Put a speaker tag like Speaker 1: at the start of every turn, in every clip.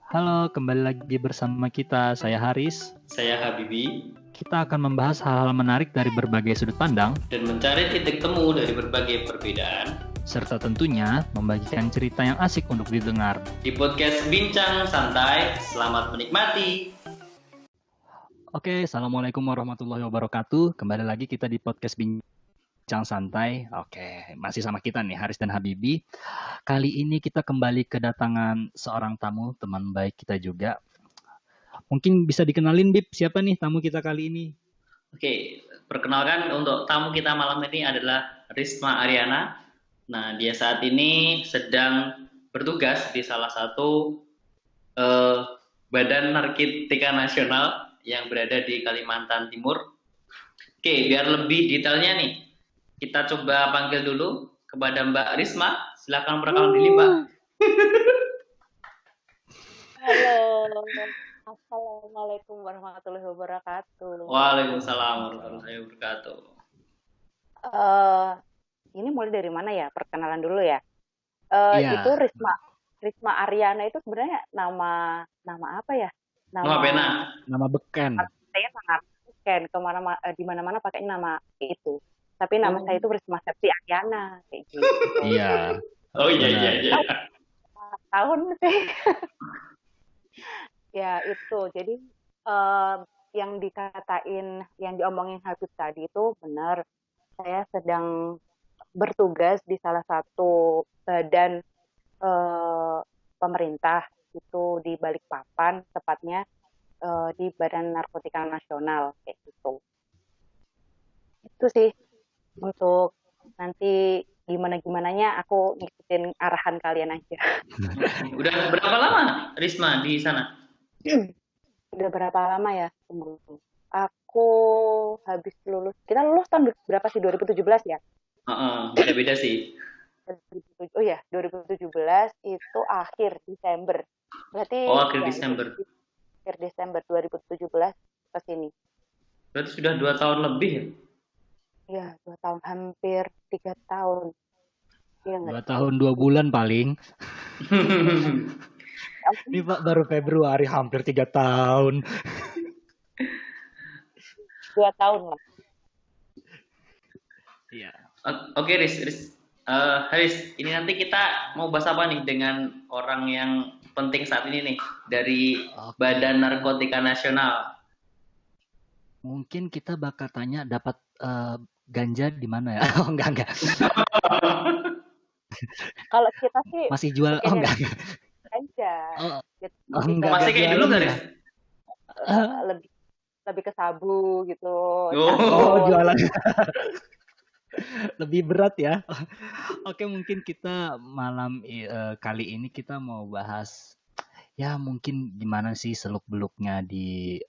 Speaker 1: Halo, kembali lagi bersama kita. Saya Haris.
Speaker 2: Saya Habibi.
Speaker 1: Kita akan membahas hal-hal menarik dari berbagai sudut pandang
Speaker 2: dan mencari titik temu dari berbagai perbedaan,
Speaker 1: serta tentunya membagikan cerita yang asik untuk didengar.
Speaker 2: Di podcast Bincang Santai, selamat menikmati.
Speaker 1: Oke, Assalamualaikum warahmatullahi wabarakatuh. Kembali lagi kita di podcast Bincang Santai. Oke, masih sama kita nih, Haris dan Habibi. Kali ini kita kembali kedatangan seorang tamu, teman baik kita juga. Mungkin bisa dikenalin, Bib, siapa nih tamu kita kali ini?
Speaker 2: Oke, perkenalkan untuk tamu kita malam ini adalah Risma Aryana. Nah, dia saat ini sedang bertugas di salah satu Badan Narkotika Nasional yang berada di Kalimantan Timur. Oke, biar lebih detailnya nih, kita coba panggil dulu kepada Mbak Risma. Silakan perkenalan diri, Mbak.
Speaker 3: Halo, Assalamualaikum warahmatullahi wabarakatuh.
Speaker 2: Waalaikumsalam warahmatullahi wabarakatuh.
Speaker 3: Ini mulai dari mana ya? Perkenalan dulu ya.
Speaker 1: Iya.
Speaker 3: Itu Risma Aryana itu sebenarnya nama apa ya?
Speaker 2: Nama pena.
Speaker 1: Nama beken.
Speaker 3: Saya sangat beken, di mana-mana pakai nama itu. Tapi nama saya itu Risma Septi Aryana kayak gitu.
Speaker 1: Iya.
Speaker 2: Oh iya.
Speaker 3: Tahun sih. Ya itu, jadi yang diomongin Habib tadi itu benar. Saya sedang bertugas di salah satu badan pemerintah itu di Balikpapan, tepatnya di Badan Narkotika Nasional kayak gitu. Itu sih untuk nanti gimana-gimananya aku ngikutin arahan kalian aja.
Speaker 2: Udah berapa lama Risma di sana?
Speaker 3: Udah berapa lama ya? Aku habis lulus. Kita lulus tahun berapa sih? 2017 ya?
Speaker 2: Beda-beda sih.
Speaker 3: Oh ya, 2017 itu akhir Desember. Berarti
Speaker 2: akhir Desember.
Speaker 3: Akhir Desember 2017 ke sini.
Speaker 2: Berarti sudah 2 tahun lebih ya?
Speaker 3: Iya, 2 tahun, hampir 3 tahun.
Speaker 1: Ya, 2 tahun 2 bulan paling. Ini Pak baru Februari, hampir 3 tahun.
Speaker 3: 2 tahun lah.
Speaker 1: Iya.
Speaker 2: Oke, Haris, ini nanti kita mau bahas apa nih dengan orang yang penting saat ini nih dari Badan Narkotika Nasional?
Speaker 1: Mungkin kita bakal tanya dapat ganja di mana ya? Oh enggak.
Speaker 3: Kalau kita sih
Speaker 1: masih jual enggak.
Speaker 3: Ganja.
Speaker 1: Enggak.
Speaker 2: Masih kayak dulu enggak, Riz?
Speaker 3: Lebih ke sabu gitu.
Speaker 1: Jualan. Lebih berat ya. Oke, mungkin kita malam kali ini kita mau bahas ya mungkin gimana sih seluk-beluknya di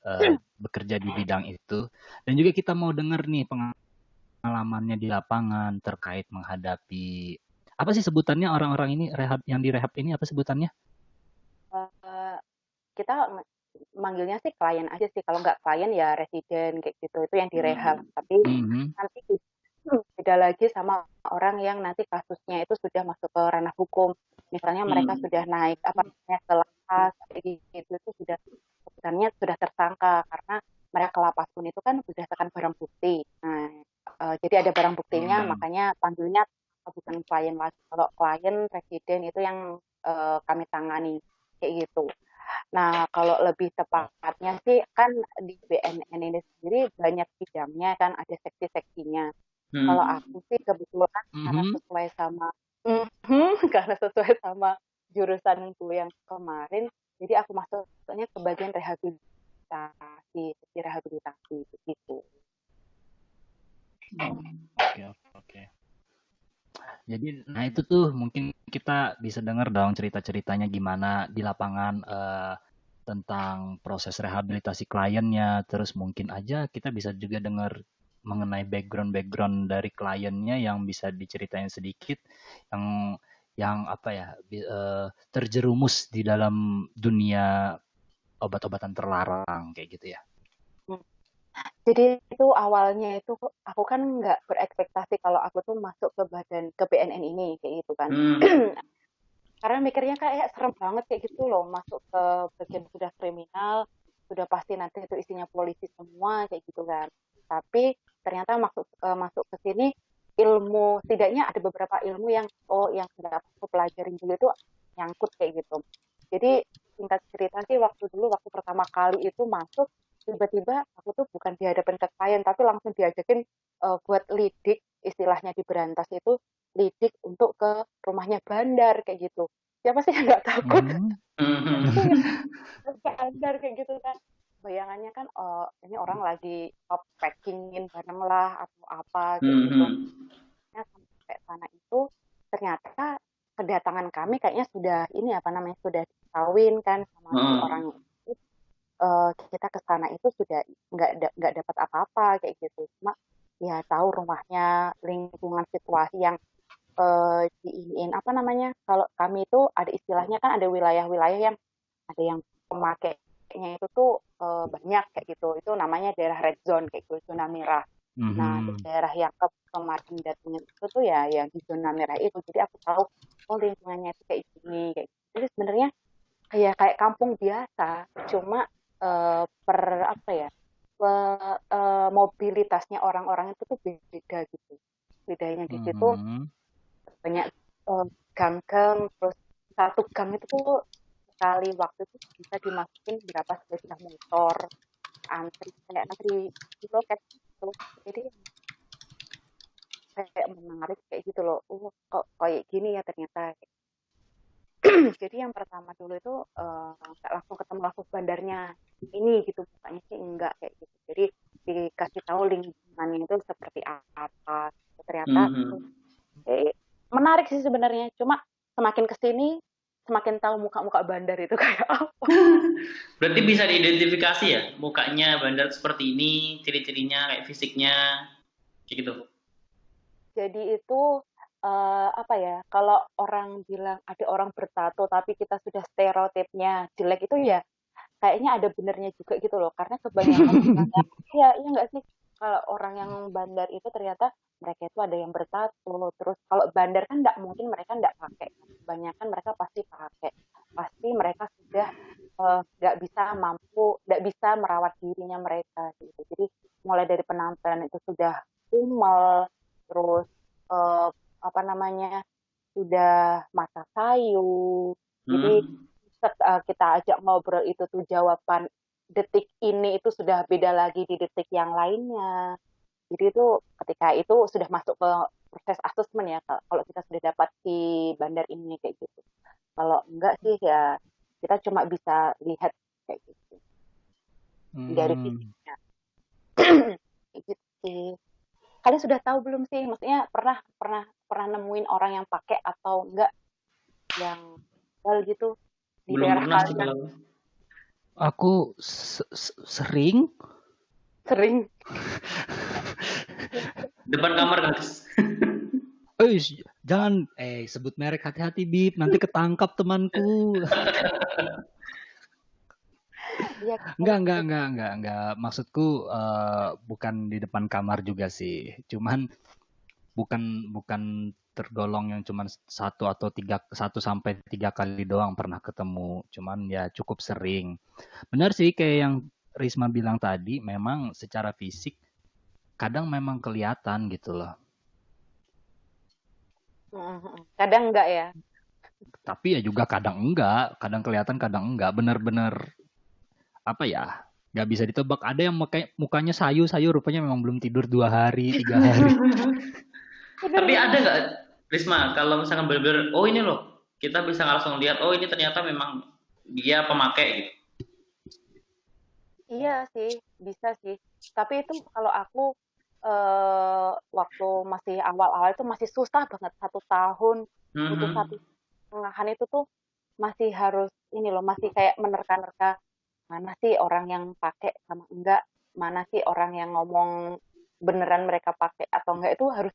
Speaker 1: bekerja di bidang itu, dan juga kita mau dengar nih pengalamannya di lapangan terkait menghadapi apa sih sebutannya orang-orang ini yang direhab ini apa sebutannya?
Speaker 3: Kita manggilnya sih klien aja sih, kalau nggak klien ya residen kayak gitu, itu yang direhab. Tapi nanti beda lagi sama orang yang nanti kasusnya itu sudah masuk ke ranah hukum. Misalnya mereka sudah naik ke lapas kayak gitu, itu sebenarnya sudah tersangka karena mereka ke lapas pun itu kan berdasarkan barang bukti. Nah, jadi ada barang buktinya, makanya panggilnya bukan klien lagi. Kalau klien residen itu yang kami tangani kayak gitu. Nah, kalau lebih tepatnya sih kan di BNN ini sendiri banyak bidangnya kan, ada seksi-seksinya. Kalau aku sih kebetulan karena sesuai sama jurusanku yang kemarin, jadi aku masuknya ke bagian rehabilitasi begitu.
Speaker 1: Oke. Jadi, nah itu tuh mungkin kita bisa dengar dong cerita-ceritanya gimana di lapangan tentang proses rehabilitasi kliennya. Terus mungkin aja kita bisa juga dengar mengenai background dari kliennya yang bisa diceritain sedikit, yang apa ya terjerumus di dalam dunia obat-obatan terlarang kayak gitu ya.
Speaker 3: Jadi itu awalnya itu aku kan nggak berekspektasi kalau aku tuh masuk ke BNN ini kayak gitu kan. Karena mikirnya kayak serem banget kayak gitu loh, masuk ke bagian sudah kriminal, sudah pasti nanti itu isinya polisi semua kayak gitu kan. Tapi ternyata masuk ke sini ilmu, setidaknya ada beberapa ilmu yang yang sudah aku pelajarin juga itu nyangkut kayak gitu. Jadi singkat cerita sih waktu pertama kali itu masuk, tiba-tiba aku tuh bukan dihadapin ke klien tapi langsung diajakin buat lidik, istilahnya di Berantas itu lidik untuk ke rumahnya bandar kayak gitu. Siapa sih yang nggak takut?
Speaker 1: Hmm.
Speaker 3: Itu yang bandar kayak gitu kan. Bayangannya kan ini orang lagi packingin barang lah atau apa kayak gitu. Nah, sampai sana itu ternyata kedatangan kami kayaknya sudah ini apa namanya sudah dikawin kan sama si orang itu. Kita ke sana itu sudah nggak dapat apa-apa kayak gitu. Cuma ya tahu rumahnya, lingkungan situasi yang diiniin apa namanya kalau kami itu ada istilahnya kan ada wilayah-wilayah yang ada yang pemakainya itu tuh banyak kayak gitu itu namanya daerah red zone kayak gitu zona merah. Nah di daerah yang kemarin datangnya itu tuh ya yang di zona merah itu jadi aku tahu oh lingkungannya itu kayak gini kayak gitu. Jadi sebenarnya kayak kampung biasa cuma per apa ya mobilitasnya orang-orang itu tuh beda gitu bedanya di situ banyak gang-gang terus satu gang itu tuh sekali waktu itu bisa dimasukin berapa sepeda motor antri kayak antri di loket gitu jadi kayak menarik kayak gitu loh kok kayak gini ya ternyata jadi yang pertama dulu itu nggak langsung ketemu langsung bandarnya ini gitu bukannya sih enggak kayak gitu jadi dikasih tahu lingkungannya itu seperti apa ternyata menarik sih sebenarnya cuma semakin kesini semakin tahu muka-muka bandar itu kayak apa.
Speaker 2: Berarti bisa diidentifikasi ya mukanya bandar seperti ini, ciri-cirinya kayak fisiknya, kayak gitu.
Speaker 3: Jadi itu apa ya? Kalau orang bilang ada orang bertato tapi kita sudah stereotipnya jelek itu ya kayaknya ada benernya juga gitu loh. Karena kebanyakan ya iya nggak sih? Kalau orang yang bandar itu ternyata mereka itu ada yang bertato. Terus kalau bandar kan nggak mungkin mereka nggak pakai. Kebanyakan mereka pasti pakai. Pasti mereka sudah nggak nggak bisa merawat dirinya mereka gitu. Jadi mulai dari penampilan itu sudah umel, terus apa namanya sudah mata sayu. Jadi kita ajak ngobrol itu tuh jawaban detik ini itu sudah beda lagi di detik yang lainnya. Jadi itu ketika itu sudah masuk ke proses asesmen ya kalau kita sudah dapat di bandar ini kayak gitu. Kalau enggak sih ya kita cuma bisa lihat kayak gitu dari fisiknya. Kayak gitu sih. Kalian sudah tahu belum sih? Maksudnya pernah pernah pernah nemuin orang yang pakai atau enggak yang gitu di
Speaker 2: Belum
Speaker 3: daerah
Speaker 2: pernah sih
Speaker 3: kalian?
Speaker 2: kalau
Speaker 1: Aku sering.
Speaker 3: Sering.
Speaker 2: Depan kamar kan.
Speaker 1: Jangan sebut merek, hati-hati Bib, nanti ketangkap temanku.
Speaker 3: Ya,
Speaker 1: Enggak. Maksudku bukan di depan kamar juga sih. Cuman bukan tergolong yang cuman satu sampai tiga kali doang pernah ketemu. Cuman ya cukup sering. Benar sih kayak yang Risma bilang tadi, memang secara fisik kadang memang kelihatan gitu loh.
Speaker 3: kadang enggak ya.
Speaker 1: Tapi ya juga kadang enggak, kadang kelihatan kadang enggak. Bener-bener apa ya? Nggak bisa ditebak. Ada yang mukanya sayu rupanya memang belum tidur 2 hari, 3 hari.
Speaker 2: Tapi ada nggak, Risma, kalau misalkan bener-bener, oh ini loh, kita bisa langsung lihat, oh ini ternyata memang dia pemakai gitu.
Speaker 3: Iya sih, bisa sih. Tapi itu kalau aku waktu masih awal-awal itu masih susah banget 1 tahun butuh 1,5 itu tuh masih harus ini loh masih kayak menerka-nerka mana sih orang yang pakai sama enggak, mana sih orang yang ngomong beneran mereka pakai atau enggak itu harus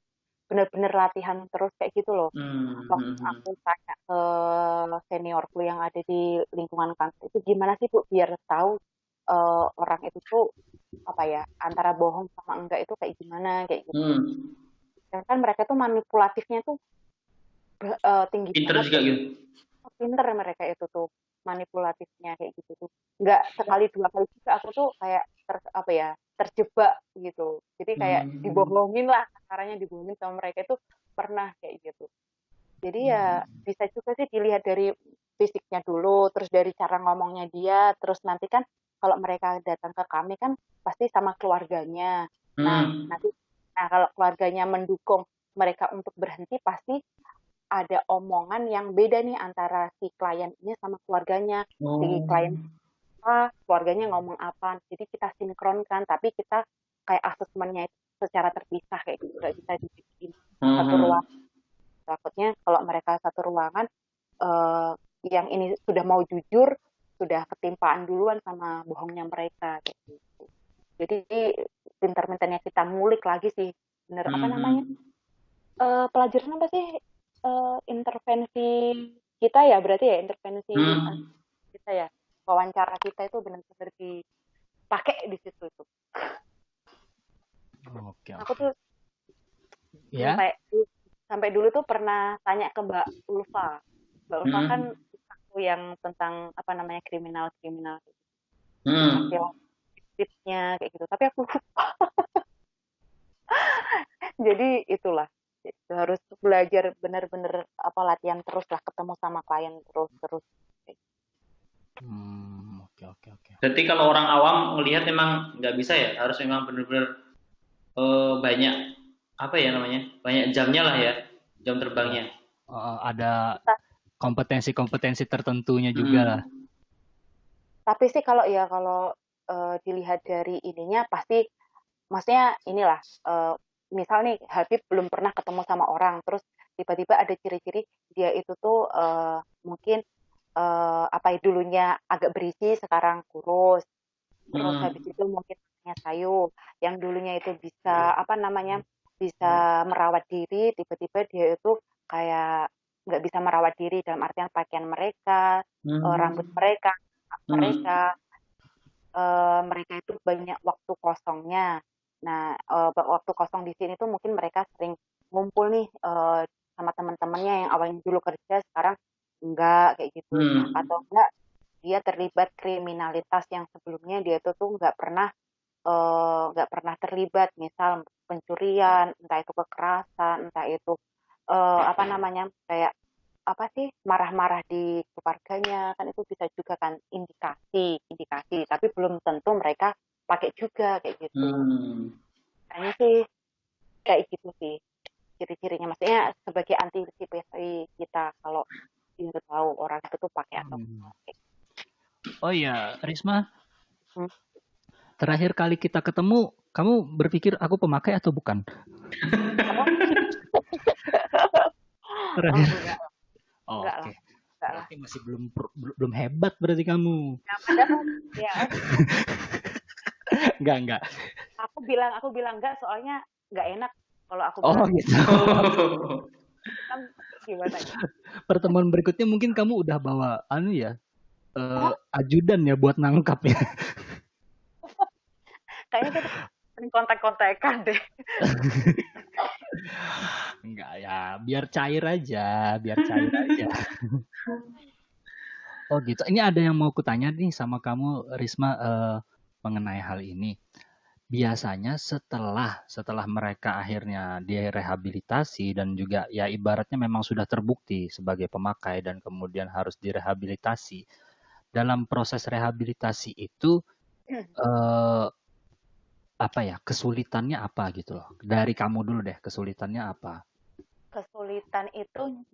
Speaker 3: bener-bener latihan terus kayak gitu loh. Waktu aku tanya ke seniorku yang ada di lingkungan kampus itu gimana sih Bu biar tahu orang itu tuh apa ya antara bohong sama enggak itu kayak gimana kayak gitu. Dan kan mereka tuh manipulatifnya tuh tinggi
Speaker 2: Pinter
Speaker 3: banget
Speaker 2: juga
Speaker 3: kayak
Speaker 2: gitu.
Speaker 3: pinter mereka itu tuh manipulatifnya kayak gitu tuh. Nggak sekali dua kali juga aku tuh kayak terjebak gitu. Jadi kayak
Speaker 2: Hmm.
Speaker 3: dibohongin lah, caranya dibohongin sama mereka itu pernah kayak gitu. Jadi ya bisa juga sih dilihat dari fisiknya dulu, terus dari cara ngomongnya dia, terus nanti kan kalau mereka datang ke kami kan pasti sama keluarganya. Nah,
Speaker 2: Hmm.
Speaker 3: kalau keluarganya mendukung mereka untuk berhenti, pasti ada omongan yang beda nih antara si klien ini sama keluarganya. Si
Speaker 2: Oh.
Speaker 3: klien apa, keluarganya ngomong apa. Jadi kita sinkronkan, tapi kita kayak asesmennya itu secara terpisah kayak gitu, nggak bisa dibikin satu
Speaker 2: Hmm.
Speaker 3: ruang. Takutnya kalau mereka satu ruangan, eh, yang ini sudah mau jujur, sudah ketimpaan duluan sama bohongnya mereka kayak gitu. Jadi pinter-pinternya kita ngulik lagi sih, bener apa namanya?
Speaker 2: Hmm.
Speaker 3: Pelajaran apa sih? Intervensi kita ya berarti ya intervensi
Speaker 2: Hmm.
Speaker 3: kita ya. Wawancara kita itu benar-benar dipakai di situ itu.
Speaker 1: Oke,
Speaker 3: Aku
Speaker 1: oke.
Speaker 3: tuh
Speaker 1: Ya.
Speaker 3: sampai sampai dulu tuh pernah tanya ke Mbak Ulfa. Mbak Ulfa kan
Speaker 2: Hmm.
Speaker 3: aku yang tentang apa namanya kriminal-kriminal, dikasih
Speaker 2: Hmm.
Speaker 3: tipsnya kayak gitu. Tapi aku lupa. Jadi itulah harus belajar benar-benar apa latihan terus lah, ketemu sama klien terus terus.
Speaker 1: Oke, oke, oke.
Speaker 2: Berarti kalau orang awam melihat memang nggak bisa ya, harus memang benar-benar banyak apa ya namanya, banyak jamnya lah ya, jam
Speaker 1: Ya.
Speaker 2: terbangnya.
Speaker 1: Ada
Speaker 3: Ta-
Speaker 1: kompetensi-kompetensi tertentunya juga lah.
Speaker 2: Hmm.
Speaker 3: Tapi sih kalau dilihat dari ininya pasti, maksudnya inilah, misal nih Habib belum pernah ketemu sama orang, terus tiba-tiba ada ciri-ciri dia itu tuh mungkin apa ya, dulunya agak berisi sekarang kurus, terus habis
Speaker 2: Hmm.
Speaker 3: itu mungkin punya sayu, yang dulunya itu bisa apa namanya, bisa merawat diri, tiba-tiba dia itu kayak nggak bisa merawat diri dalam artian pakaian mereka, rambut
Speaker 2: Hmm.
Speaker 3: mereka,
Speaker 2: Hmm.
Speaker 3: mereka mereka itu banyak waktu kosongnya. Nah, waktu kosong di sini tuh mungkin mereka sering ngumpul nih sama teman-temannya yang awalnya dulu kerja sekarang enggak kayak gitu.
Speaker 2: Hmm.
Speaker 3: Atau enggak dia terlibat kriminalitas yang sebelumnya dia tuh nggak pernah terlibat, misal pencurian, entah itu kekerasan, entah itu apa namanya kayak apa sih marah-marah di keluarganya, kan itu bisa juga kan indikasi indikasi, tapi belum tentu mereka pakai juga kayak gitu.
Speaker 2: Hmm.
Speaker 3: Kayaknya sih kayak gitu sih ciri-cirinya, maksudnya sebagai antisipasi kita kalau kita tahu orang itu tuh pakai atau
Speaker 1: Hmm.
Speaker 3: enggak.
Speaker 1: Oh iya, Risma,
Speaker 3: Hmm.
Speaker 1: terakhir kali kita ketemu, kamu berpikir aku pemakai atau bukan?
Speaker 3: Apa?
Speaker 1: Terakhir.
Speaker 3: Enggak,
Speaker 1: Oh,
Speaker 3: enggak
Speaker 1: oke.
Speaker 3: lah, enggak lah.
Speaker 1: Berarti masih belum hebat berarti kamu.
Speaker 3: Ya, padahal ya
Speaker 1: Enggak, enggak.
Speaker 3: aku bilang enggak soalnya enggak enak kalau aku
Speaker 1: Oh,
Speaker 3: bilang
Speaker 1: gitu.
Speaker 2: Oh.
Speaker 3: kan gimana ya?
Speaker 1: Pertemuan berikutnya mungkin kamu udah bawa anu ya,
Speaker 3: Hah?
Speaker 1: ajudan ya buat nangkap ya.
Speaker 3: Kayaknya kita sering kontak-kontakan deh.
Speaker 1: Enggak ya, biar cair aja, biar cair aja. Oh gitu. Ini ada yang mau kutanya nih sama kamu, Risma, mengenai hal ini. Biasanya setelah mereka akhirnya direhabilitasi dan juga ya ibaratnya memang sudah terbukti sebagai pemakai dan kemudian harus direhabilitasi. Dalam proses rehabilitasi itu eh, apa ya kesulitannya apa gitu loh? Dari kamu dulu deh kesulitannya apa?
Speaker 3: Kesulitan itu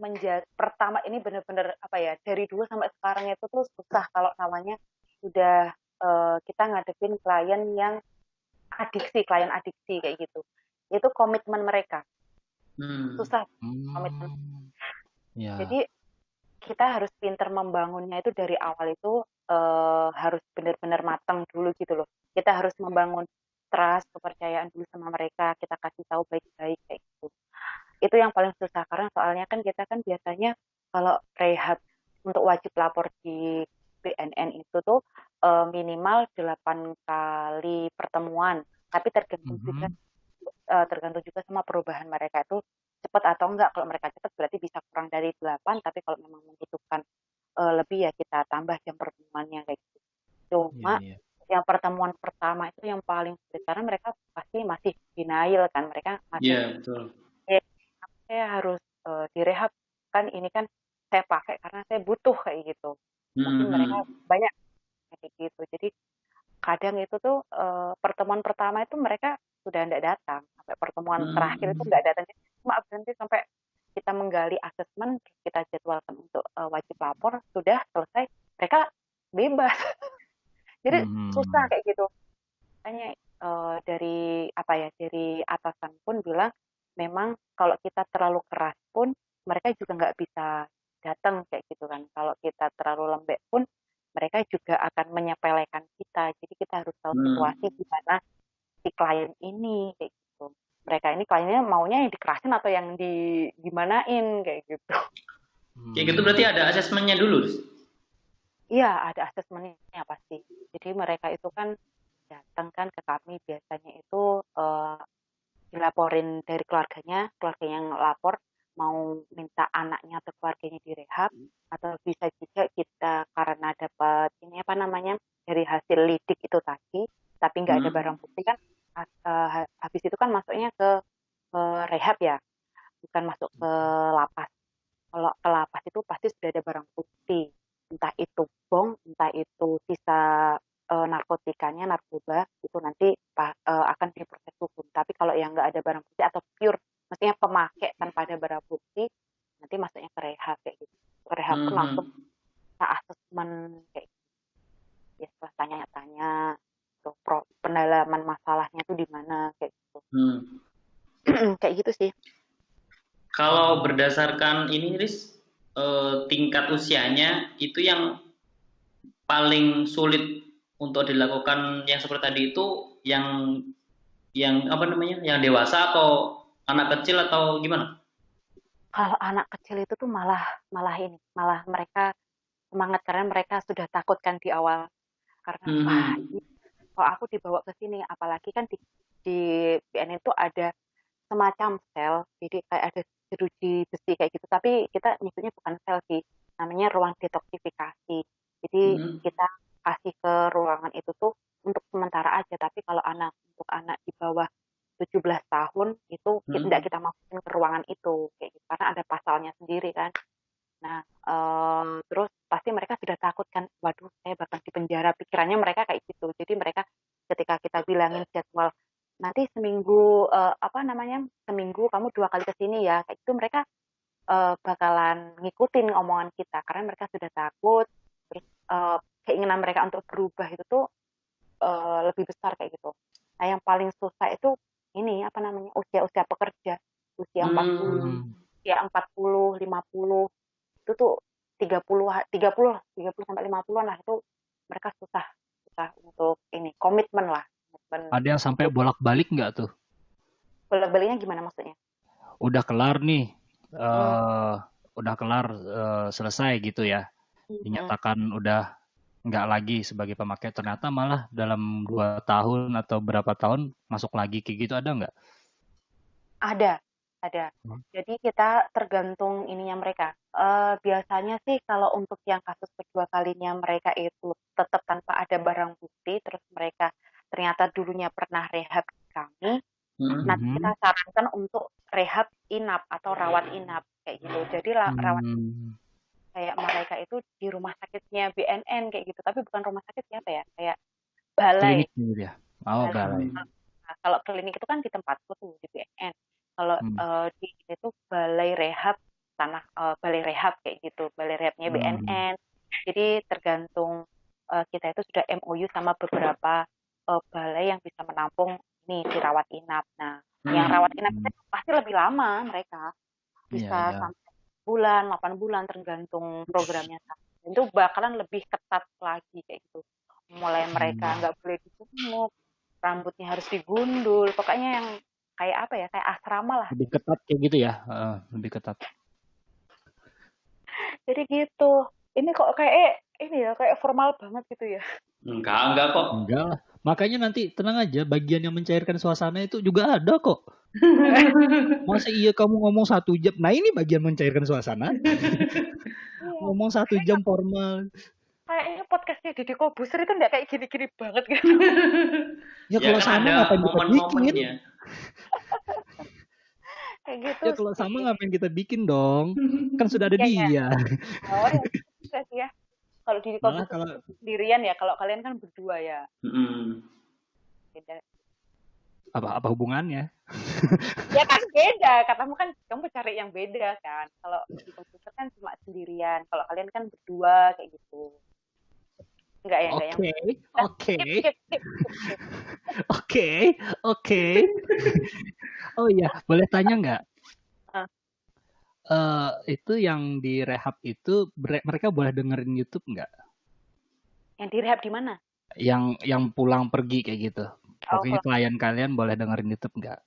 Speaker 3: pertama ini benar-benar apa ya, dari dulu sampai sekarang itu tuh susah kalau namanya sudah kita ngadepin klien adiksi kayak gitu. Itu komitmen mereka.
Speaker 2: Hmm.
Speaker 3: Susah komitmen.
Speaker 1: Hmm, ya.
Speaker 3: Jadi kita harus pinter membangunnya itu dari awal itu harus benar-benar matang dulu gitu loh. Kita harus membangun trust, kepercayaan dulu sama mereka, kita kasih tahu baik-baik kayak gitu. Itu yang paling susah karena soalnya kan kita kan biasanya kalau rehab untuk wajib lapor di BNN itu tuh minimal 8 kali pertemuan, tapi
Speaker 1: Mhm.
Speaker 3: tergantung juga sama perubahan mereka itu cepat atau enggak. Kalau mereka cepat berarti bisa kurang dari 8, tapi kalau memang membutuhkan lebih ya kita tambah jam pertemuannya kayak gitu.
Speaker 1: Iya,
Speaker 3: Cuma
Speaker 1: iya.
Speaker 3: yang pertemuan pertama itu yang paling sulit karena mereka pasti masih denial kan, mereka masih
Speaker 2: Iya, betul.
Speaker 3: saya harus direhab kan, ini kan saya pakai karena saya butuh kayak gitu. Mungkin mereka banyak kayak gitu. Jadi kadang itu tuh pertemuan pertama itu mereka sudah tidak datang, sampai pertemuan terakhir itu nggak datang. Cuma berhenti sampai kita menggali asesmen, kita jadwalkan untuk wajib lapor, sudah selesai, mereka bebas. Jadi susah kayak gitu. Makanya dari apa ya, dari atasan pun bilang memang kalau kita terlalu keras pun mereka juga nggak bisa datang kayak gitu kan. Kalau kita terlalu lembek pun mereka juga akan menyepelekan kita. Jadi kita harus tahu situasi gimana si klien ini kayak gitu. Mereka ini kliennya maunya yang dikerasin atau yang gimanain kayak gitu.
Speaker 2: Kayak gitu berarti ada asesmennya dulu.
Speaker 3: Iya, ada asesmennya pasti. Jadi mereka itu kan datang kan ke kami biasanya itu dilaporin dari keluarganya yang lapor mau minta anaknya atau keluarganya direhab, atau bisa juga kita karena dapat ini apa namanya dari hasil lidik itu tadi, tapi nggak ada barang bukti kan, habis itu kan masuknya ke rehab ya, bukan masuk ke lapas. Kalau ke lapas itu pasti sudah ada barang bukti, entah itu bom, entah itu sisa narkotikanya, narkoba, itu nanti akan diproses hukum. Tapi kalau yang nggak ada barang bukti atau pure, maksudnya pemakai tanpa ada barang bukti, nanti masuknya ke rehab kayak gitu. Ke rehab pun langsung kita asesmen kayak gitu. Ya setelah tanya-tanya, tuh pendalaman masalahnya tuh di mana kayak gitu. Kayak gitu sih.
Speaker 2: Kalau berdasarkan ini, Riz, tingkat usianya itu yang paling sulit untuk dilakukan yang seperti tadi itu yang apa namanya, yang dewasa atau anak kecil atau gimana?
Speaker 3: Kalau anak kecil itu tuh malah mereka semangat karena mereka sudah takut kan di awal, karena wah kalau aku dibawa ke sini, apalagi kan di BN itu ada semacam sel, jadi kayak ada jeruji besi kayak gitu, tapi kita nyebutnya bukan sel sih, namanya ruang detoksifikasi. Jadi kita kasih ke ruangan itu tuh untuk sementara aja, tapi kalau untuk anak di bawah 17 tahun itu tidak kita masukin ke ruangan itu kayak gitu, karena ada pasalnya sendiri kan. Nah, terus pasti mereka sudah takut kan, waduh saya bakal di penjara, pikirannya mereka kayak gitu. Jadi mereka ketika kita bilangin jadwal nanti seminggu seminggu kamu 2 kali ke sini ya, kayak gitu mereka bakalan ngikutin omongan kita karena mereka sudah takut. Terus keinginan mereka untuk berubah itu tuh lebih besar kayak gitu. Nah, yang paling susah itu ini apa namanya, usia pekerja, usia 40, ya 40, 50 itu tuh 30 sampai 50-an lah, itu mereka susah untuk ini komitmen lah.
Speaker 1: Ada yang sampai bolak-balik nggak tuh?
Speaker 3: Bolak-baliknya gimana maksudnya?
Speaker 1: Udah kelar nih, selesai gitu ya, dinyatakan udah nggak lagi sebagai pemakai, ternyata malah dalam 2 tahun atau berapa tahun masuk lagi kayak gitu, ada nggak?
Speaker 3: Ada. Jadi kita tergantung ininya mereka. Biasanya sih kalau untuk yang kasus kedua kalinya mereka itu tetap tanpa ada barang bukti, terus mereka ternyata dulunya pernah rehab di kami, nanti kita sarankan untuk rehab inap atau rawat inap kayak gitu. Jadi rawat kayak mereka itu di rumah sakitnya BNN kayak gitu, tapi bukan rumah sakit siapa ya, kayak balai.
Speaker 1: Klinik gitu ya? Oh, balai.
Speaker 3: Nah, kalau klinik itu kan di tempatku tuh di BNN. Kalau di itu balai rehab balai rehab kayak gitu, balai rehabnya BNN. Jadi tergantung kita itu sudah MOU sama beberapa balai yang bisa menampung nih dirawat inap. Nah, yang rawat inap itu pasti lebih lama mereka, bisa sampai bulan, 8 bulan tergantung programnya. Itu bakalan lebih ketat lagi kayak gitu. Mulai mereka nggak boleh dijenguk, rambutnya harus digundul, pokoknya yang kayak apa ya, kayak asrama lah.
Speaker 1: Lebih ketat kayak gitu ya, lebih ketat.
Speaker 3: Jadi gitu. Ini kok kayak ini ya, kayak formal banget gitu ya.
Speaker 2: Enggak kok.
Speaker 1: Enggak lah. Makanya nanti tenang aja, bagian yang mencairkan suasana itu juga ada kok. Masa iya kamu ngomong 1 jam? Nah ini bagian mencairkan suasana. Ngomong 1 jam formal.
Speaker 3: Kayaknya podcastnya Deddy Kobuser itu nggak kayak gini-gini banget gitu.
Speaker 1: Ya
Speaker 2: Ya
Speaker 1: kalau
Speaker 2: kan
Speaker 1: sama
Speaker 2: ada
Speaker 1: ngapain kita bikin?
Speaker 2: momen-momennya.
Speaker 3: Kayak gitu
Speaker 1: Ya kalau
Speaker 3: sih.
Speaker 1: sama ngapain kita bikin dong? Kan sudah ada
Speaker 3: Ya, ya.
Speaker 1: dia.
Speaker 3: Oh ya, bisa sih ya. Kalau Deddy
Speaker 1: Malah
Speaker 3: Kobuser
Speaker 1: kalau
Speaker 3: sendirian ya, kalau kalian kan berdua ya.
Speaker 2: Mm-mm.
Speaker 3: Beda.
Speaker 1: apa hubungannya?
Speaker 3: Ya kan beda, katamu kan kamu cari yang beda kan. Kalau Deddy Kobuser kan cuma sendirian, kalau kalian kan berdua kayak gitu. Enggak ya, enggak yang
Speaker 1: Oke,
Speaker 3: nah,
Speaker 1: oke,
Speaker 3: skip.
Speaker 1: oke, oke. Oh iya, boleh tanya nggak?
Speaker 3: Ah,
Speaker 1: Itu yang di rehab itu mereka boleh dengerin YouTube nggak?
Speaker 3: yang direhab di mana?
Speaker 1: Yang pulang pergi kayak gitu.
Speaker 3: Oh,
Speaker 1: Pokoknya klien kalian boleh dengerin YouTube nggak?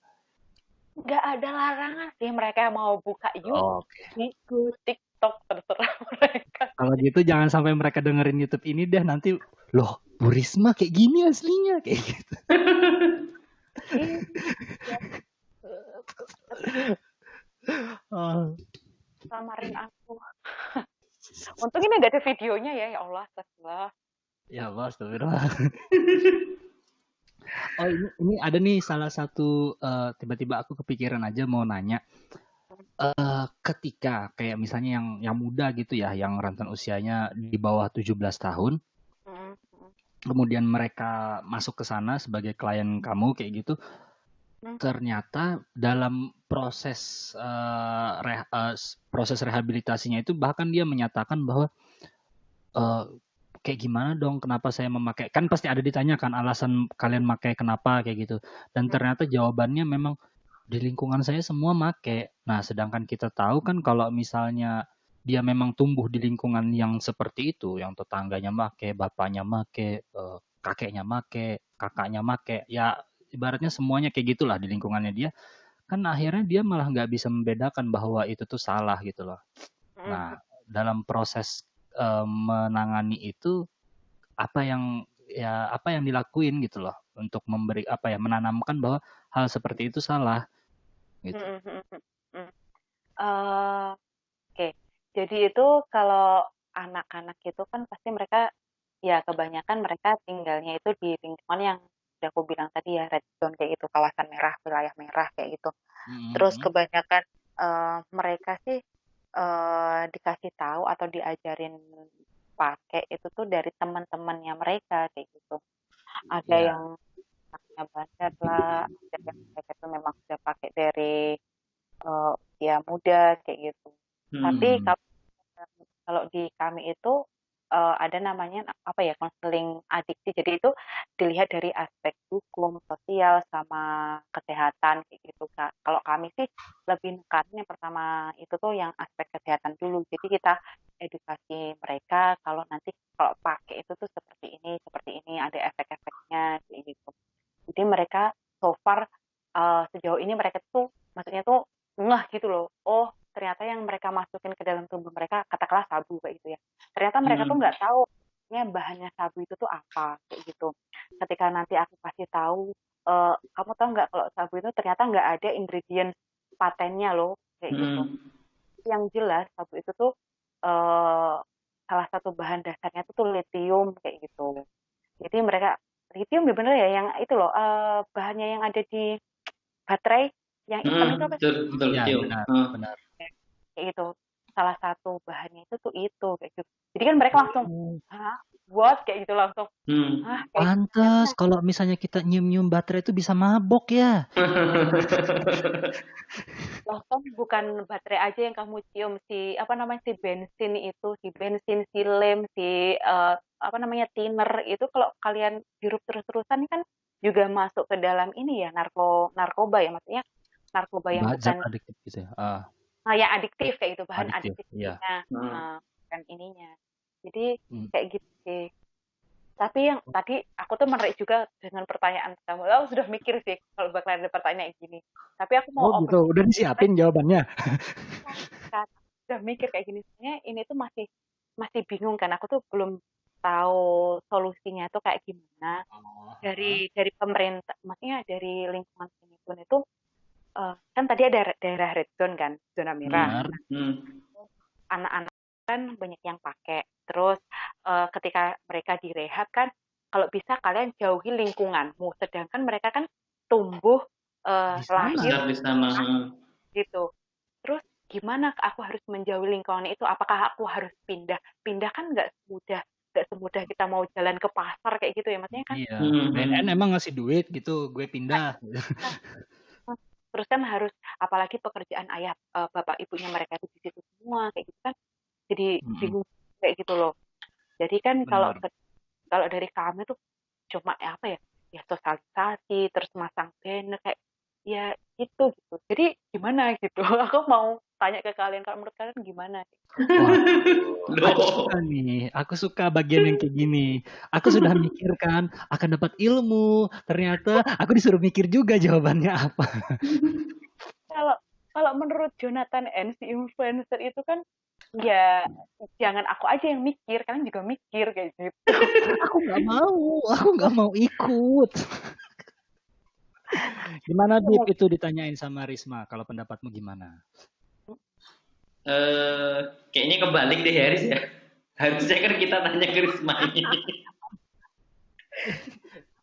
Speaker 3: nggak ada larangan sih mereka mau buka
Speaker 1: Oke.
Speaker 3: YouTube, TikTok, terserah mereka.
Speaker 1: Kalau gitu jangan sampai mereka dengerin YouTube ini deh nanti loh Bu Risma kayak gini aslinya kayak gitu.
Speaker 3: Iya,
Speaker 1: Oh,
Speaker 3: samarin aku. Untung ini nggak ada videonya ya, ya Allah, astagfirullah.
Speaker 1: ya Allah, astagfirullah. Oh ini ada nih salah satu tiba-tiba aku kepikiran aja mau nanya. Ketika kayak misalnya yang muda gitu ya, yang rentan usianya di bawah 17 tahun, kemudian mereka masuk ke sana sebagai klien kamu kayak gitu, ternyata dalam proses proses rehabilitasinya itu bahkan dia menyatakan bahwa kayak gimana dong, kenapa saya memakai, kan pasti ada ditanyakan alasan kalian pakai kenapa kayak gitu, dan ternyata jawabannya memang di lingkungan saya semua make. Nah, sedangkan kita tahu kan kalau misalnya dia memang tumbuh di lingkungan yang seperti itu, yang tetangganya make, bapaknya make, kakeknya make, kakaknya make, ya ibaratnya semuanya kayak gitulah di lingkungannya dia, kan akhirnya dia malah nggak bisa membedakan bahwa itu tuh salah gitu loh. Nah, dalam proses menangani itu apa yang dilakuin gitu loh untuk memberi menanamkan bahwa hal seperti itu salah gitu.
Speaker 3: Oke, jadi itu kalau anak-anak itu kan pasti mereka ya kebanyakan mereka tinggalnya itu di lingkungan yang udah aku bilang tadi ya red zone kayak gitu, kawasan merah, wilayah merah kayak gitu. Terus kebanyakan mereka sih dikasih tahu atau diajarin pakai itu tuh dari teman-temannya mereka kayak gitu. Ada
Speaker 1: Ya.
Speaker 3: yang anaknya bandel lah, ada yang mereka tuh memang sudah pakai dari usia muda kayak gitu. Tapi kalau di kami itu ada namanya apa ya konseling adiksi. Jadi itu dilihat dari aspek hukum, sosial, sama kesehatan kayak gitu Kak. Kalau kami sih lebih nekannya yang pertama itu tuh yang aspek kesehatan dulu. Jadi kita edukasi mereka kalau nanti kalau pakai itu tuh seperti ini, ada efek-efeknya kayak gitu. Jadi mereka so far sejauh ini mereka tuh maksudnya tuh ngeh gitu loh. Oh, ternyata yang mereka masukin ke dalam tubuh mereka katakanlah sabu kayak gitu ya. Ternyata mereka tuh nggak tahu bahannya sabu itu tuh apa kayak gitu. Ketika nanti aku kasih tahu, kamu tahu nggak kalau sabu itu ternyata nggak ada ingredient patennya loh kayak gitu. Yang jelas sabu itu tuh salah satu bahan dasarnya tuh lithium kayak gitu. Jadi mereka lithium bener ya yang itu loh bahannya yang ada di baterai yang hitam itu apa sih?
Speaker 2: Betul,
Speaker 1: Ya,
Speaker 2: lithium.
Speaker 1: benar.
Speaker 3: Kayak gitu. Salah satu bahannya itu tuh itu kayak gitu. Jadi kan mereka langsung, hah, what kayak gitu langsung, hah, kayak
Speaker 1: Pantes kalau misalnya kita nyium-nyium baterai itu bisa mabok ya.
Speaker 3: langsung bukan baterai aja yang kamu cium si apa namanya si bensin itu, si bensin, si lem, si apa namanya thinner itu kalau kalian hirup terus-terusan kan juga masuk ke dalam ini ya narkoba ya maksudnya narkoba yang
Speaker 1: Zat
Speaker 3: bukan
Speaker 1: adiktif gitu ya.
Speaker 3: yang adiktif kayak gitu bahan
Speaker 1: Adiktif, iya.
Speaker 3: adiktifnya bukan ininya jadi kayak gitu sih tapi yang tadi aku tuh menarik juga dengan pertanyaan kamu aku sudah mikir sih kalau bakal ada pertanyaan kayak gini tapi aku mau
Speaker 1: Oh gitu,
Speaker 3: open
Speaker 1: udah disiapin jawabannya.
Speaker 3: kan sudah mikir kayak gini sebenarnya ini tuh masih masih bingung kan aku tuh belum tahu solusinya tuh kayak gimana dari pemerintah maksudnya dari lingkungan sini pun itu tadi ada daerah red zone kan, zona merah.
Speaker 1: Benar.
Speaker 3: Anak-anak kan banyak yang pakai. Terus ketika mereka direhab kan, kalau bisa kalian jauhi lingkunganmu. Sedangkan mereka kan tumbuh lahir
Speaker 2: di sana.
Speaker 3: Gitu. Terus gimana aku harus menjauhi lingkungan itu? Apakah aku harus pindah? Pindah kan nggak semudah kita mau jalan ke pasar kayak gitu ya, maksudnya kan.
Speaker 1: Iya. BNN emang ngasih duit gitu, gue pindah.
Speaker 3: Terus kan harus, apalagi pekerjaan ayah bapak ibunya mereka itu di situ semua kayak gitu kan, jadi bingung kayak gitu loh. Jadi kan kalau dari kami tuh cuma apa ya sosialisasi, terus masang banner kayak ya gitu. Jadi gimana gitu? Aku mau tanya ke kalian, kalau menurut kalian gimana?
Speaker 1: Aku suka bagian yang kayak gini. Aku sudah mikirkan akan dapat ilmu, ternyata aku disuruh mikir juga jawabannya apa.
Speaker 3: Kalau menurut Jonathan N, si influencer itu kan ya jangan aku aja yang mikir, kalian juga mikir kayak gitu.
Speaker 1: Aku nggak mau ikut. Gimana Dip itu ditanyain sama Risma, kalau pendapatmu gimana?
Speaker 2: Kayaknya kebalik deh Haris ya. Harusnya kan kita tanya ke Risma ini.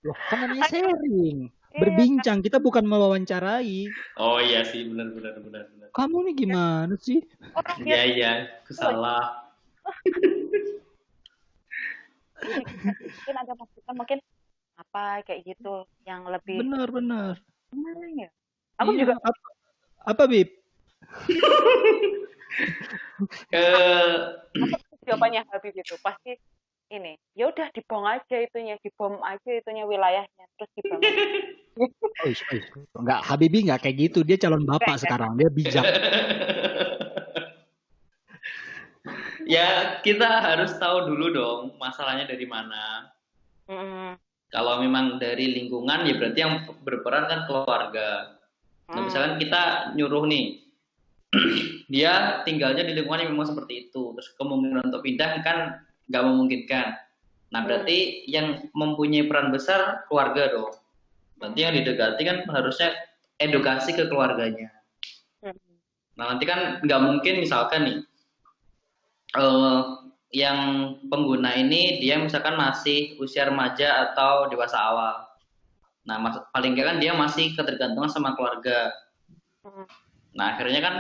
Speaker 1: Loh, kan namanya sharing, berbincang, kita bukan mewawancarai.
Speaker 2: Oh iya sih, benar.
Speaker 1: Kamu nih gimana sih?
Speaker 2: Iya, aku salah.
Speaker 3: Mungkin ada masukan, mungkin apa kayak gitu yang lebih
Speaker 1: benar
Speaker 3: gimana ya? Aku juga
Speaker 1: apa Bib?
Speaker 3: Jawabannya Habib itu pasti ini, ya udah dibom aja itunya wilayahnya, terus dibom.
Speaker 1: Enggak, Habibie nggak kayak gitu, dia calon bapak sekarang, dia bijak.
Speaker 2: Ya kita harus tahu dulu dong masalahnya dari mana. Kalau memang dari lingkungan ya berarti yang berperan kan keluarga. Nah, misalkan kita nyuruh nih, dia tinggalnya di lingkungan yang memang seperti itu, terus kemungkinan untuk pindah kan nggak memungkinkan. Nah berarti yang mempunyai peran besar keluarga dong. Nanti yang didekati kan harusnya edukasi ke keluarganya. Nah nanti kan nggak mungkin misalkan nih yang pengguna ini dia misalkan masih usia remaja atau dewasa awal. Nah paling nggak kan dia masih ketergantungan sama keluarga. Nah akhirnya kan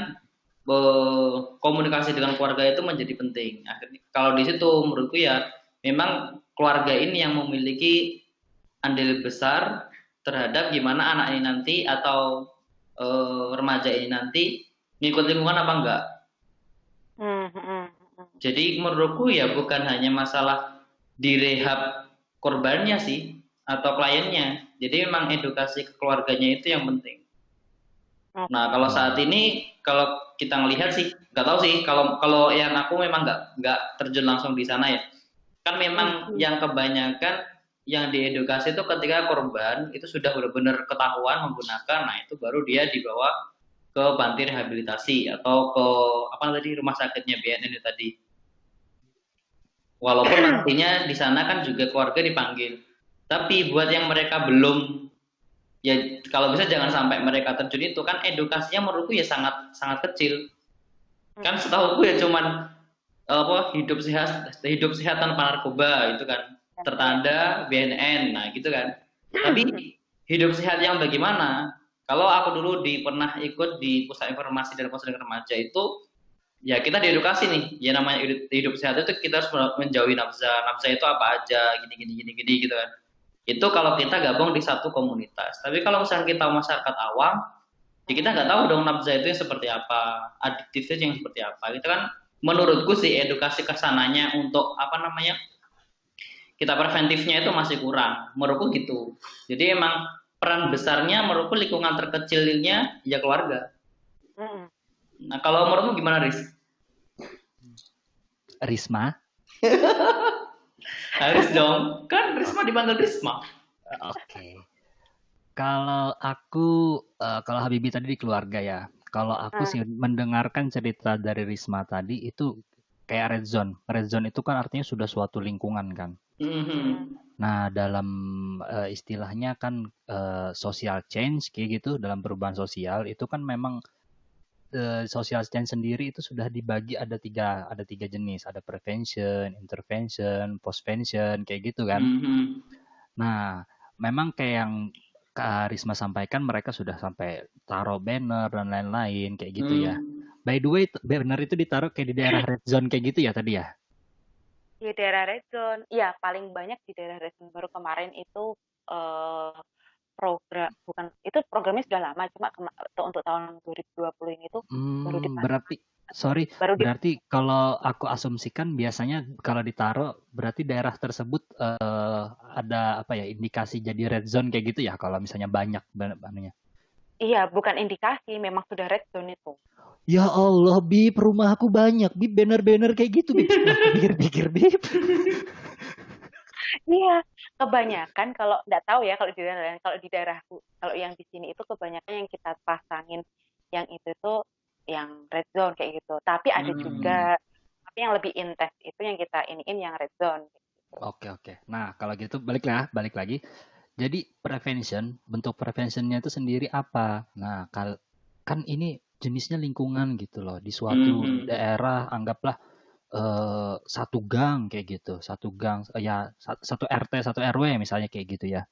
Speaker 2: komunikasi dengan keluarga itu menjadi penting. Akhirnya, kalau di situ menurutku ya memang keluarga ini yang memiliki andil besar terhadap gimana anak ini nanti atau remaja ini nanti ngikut lingkungan apa enggak. Jadi menurutku ya bukan hanya masalah direhab korbannya sih atau kliennya. Jadi memang edukasi ke keluarganya itu yang penting. Nah kalau saat ini kalau kita ngelihat sih nggak tahu sih kalau yang aku memang nggak terjun langsung di sana ya. Kan memang yang kebanyakan yang diedukasi itu ketika korban itu sudah benar-benar ketahuan menggunakan, nah itu baru dia dibawa ke panti rehabilitasi atau ke rumah sakitnya BNN itu tadi. Walaupun nantinya di sana kan juga keluarga dipanggil. Tapi buat yang mereka belum, ya kalau bisa jangan sampai mereka terjun itu kan edukasinya menurutku ya sangat sangat kecil. Kan setahuku ya cuman hidup sehat tanpa narkoba itu kan tertanda BNN, nah gitu kan. Tapi hidup sehat yang bagaimana? Kalau aku dulu pernah ikut di pusat informasi dan konseling remaja itu, ya kita diedukasi nih, ya namanya hidup sehat itu kita harus menjauhi nafsa itu apa aja, gini gitu kan. Itu kalau kita gabung di satu komunitas. Tapi kalau misalnya kita masyarakat awam, ya kita nggak tahu dong nafsa itu yang seperti apa, adiktifnya yang seperti apa. Itu kan menurutku sih edukasi kesananya untuk kita preventifnya itu masih kurang. Menurutku gitu. Jadi emang peran besarnya menurutku lingkungan terkecilnya ya keluarga. Nah kalau menurutmu gimana
Speaker 1: Risma?
Speaker 2: Harus dong, kan Risma dipanggil Risma.
Speaker 1: Oke. Kalau aku, kalau Habibie tadi di keluarga ya. Kalau aku sih mendengarkan cerita dari Risma tadi itu kayak red zone. Red zone itu kan artinya sudah suatu lingkungan kan. Nah, dalam istilahnya kan social change kayak gitu, dalam perubahan sosial itu kan memang social change sendiri itu sudah dibagi ada tiga jenis, ada prevention, intervention, postvention kayak gitu kan. Nah, memang kayak yang Kak Risma sampaikan mereka sudah sampai taruh banner dan lain-lain kayak gitu ya. By the way, banner itu ditaruh kayak di daerah red zone kayak gitu ya tadi ya?
Speaker 3: Di daerah red zone, iya paling banyak di daerah red zone. Baru kemarin itu programnya sudah lama, cuma untuk tahun 2020 ini tuh baru
Speaker 1: Berarti berarti kalau aku asumsikan biasanya kalau ditaruh berarti daerah tersebut ada apa ya indikasi jadi red zone kayak gitu ya kalau misalnya banyak banyak.
Speaker 3: Iya, bukan indikasi, memang sudah red zone itu.
Speaker 1: Ya Allah, Bib, rumahku banyak, Bib, banner-banner kayak gitu, Bib. Setelah pikir-pikir, Bib.
Speaker 3: Iya, kebanyakan kalau nggak tahu ya kalau di daerah lain, kalau di daerahku, kalau yang di sini itu kebanyakan yang kita pasangin yang itu tuh yang red zone kayak gitu. Tapi ada juga, tapi yang lebih intens itu yang kita iniin yang red zone. Gitu.
Speaker 1: Oke. Nah, kalau gitu balik lagi. Jadi bentuk preventionnya itu sendiri apa? Nah, kan ini jenisnya lingkungan gitu loh. Di suatu daerah, anggaplah satu gang kayak gitu. Satu gang, ya satu RT, satu RW misalnya kayak gitu ya.